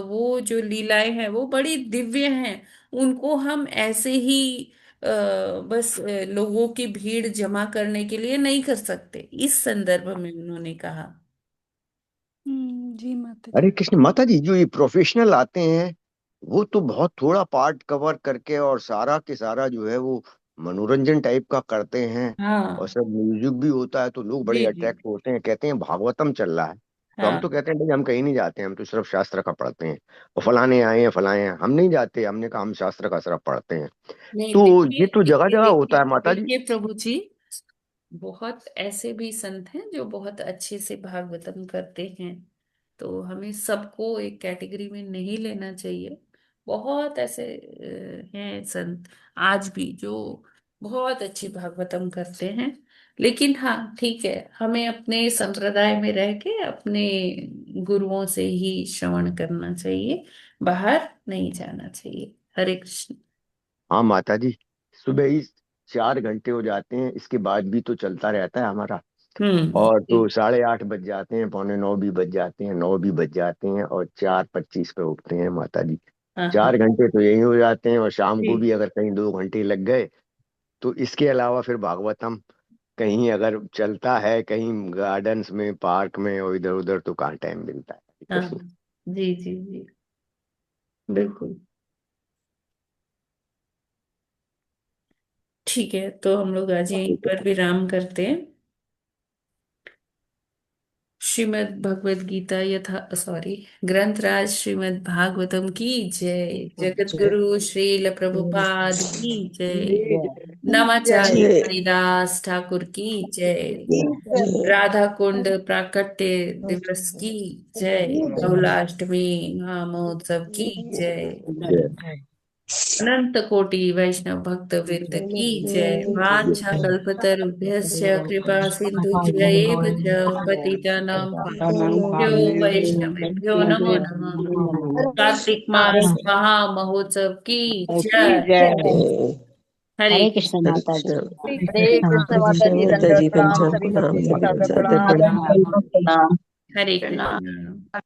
वो जो लीलाएं हैं वो बड़ी दिव्य हैं, उनको हम ऐसे ही बस लोगों की भीड़ जमा करने के लिए नहीं कर सकते, इस संदर्भ में उन्होंने कहा। जी माता जी। हरे कृष्ण माता जी, जो ये प्रोफेशनल आते हैं वो तो बहुत थोड़ा पार्ट कवर करके और सारा के सारा जो है वो मनोरंजन टाइप का करते हैं, और हाँ सब म्यूजिक भी होता है तो लोग बड़े जी जी। अट्रैक्ट होते हैं, कहते हैं भागवतम चल रहा है। तो हम तो हाँ कहते हैं भाई हम कहीं नहीं जाते, हम तो सिर्फ शास्त्र का पढ़ते हैं, और फलाने आए हैं फलाने हैं, हम नहीं जाते, हमने कहा हम शास्त्र का सिर्फ पढ़ते हैं। नहीं, तो देखिए ये तो जगह देखिए जगह होता देखिए है माता जी। देखिए प्रभु जी, बहुत ऐसे भी संत हैं जो बहुत अच्छे से भागवतम करते हैं, तो हमें सबको एक कैटेगरी में नहीं लेना चाहिए। बहुत ऐसे हैं संत आज भी जो बहुत अच्छी भागवतम करते हैं। लेकिन हाँ ठीक है, हमें अपने संप्रदाय में रह के अपने गुरुओं से ही श्रवण करना चाहिए, बाहर नहीं जाना चाहिए। हरे कृष्ण। हाँ माता जी, सुबह ही 4 घंटे हो जाते हैं, इसके बाद भी तो चलता रहता है हमारा। और जी। तो 8:30 बज जाते हैं, 8:45 भी बज जाते हैं, 9 भी बज जाते हैं, और 4:25 पे उठते हैं माता जी। हाँ हाँ 4 घंटे तो यही हो जाते हैं, और शाम को भी जी। अगर कहीं 2 घंटे लग गए तो इसके अलावा फिर भागवतम कहीं अगर चलता है कहीं गार्डन्स में पार्क में और इधर उधर, तो कहाँ टाइम मिलता है हाँ कृष्ण। जी जी जी बिल्कुल। ठीक है, तो हम लोग आज यहीं पर विराम करते हैं। श्रीमद् भगवत गीता यथा सॉरी ग्रंथराज श्रीमद् भागवतम की जय, जगत गुरु श्रील प्रभुपाद की जय, नमाचार्य जय हरिदास ठाकुर की जय, जय राधा कुंड प्राकट्य दिवस की जय, बहुलाष्टमी महामहोत्सव की जय, जय अनंत कोटि वैष्णव भक्त वृंद की जय, वाञ्छा कल्पतरुभ्यश्च कृपा सिन्धुभ्यैव च पतितानां पावनेभ्यो वैष्णवेभ्यो नमो नमः। कार्तिक मास महामहोत्सव की जय। हरे हरे कृष्ण कृष्ण। हरे माता जी। कृष्ण। हरे कृष्ण हरे माता कृष्ण जी, माता दंडवत जी, प्रणाम, पंचांग सभी प्रणाम, भक्तों को सभी सादर को सादर प्रणाम। प्रणाम। हरे कृष्ण।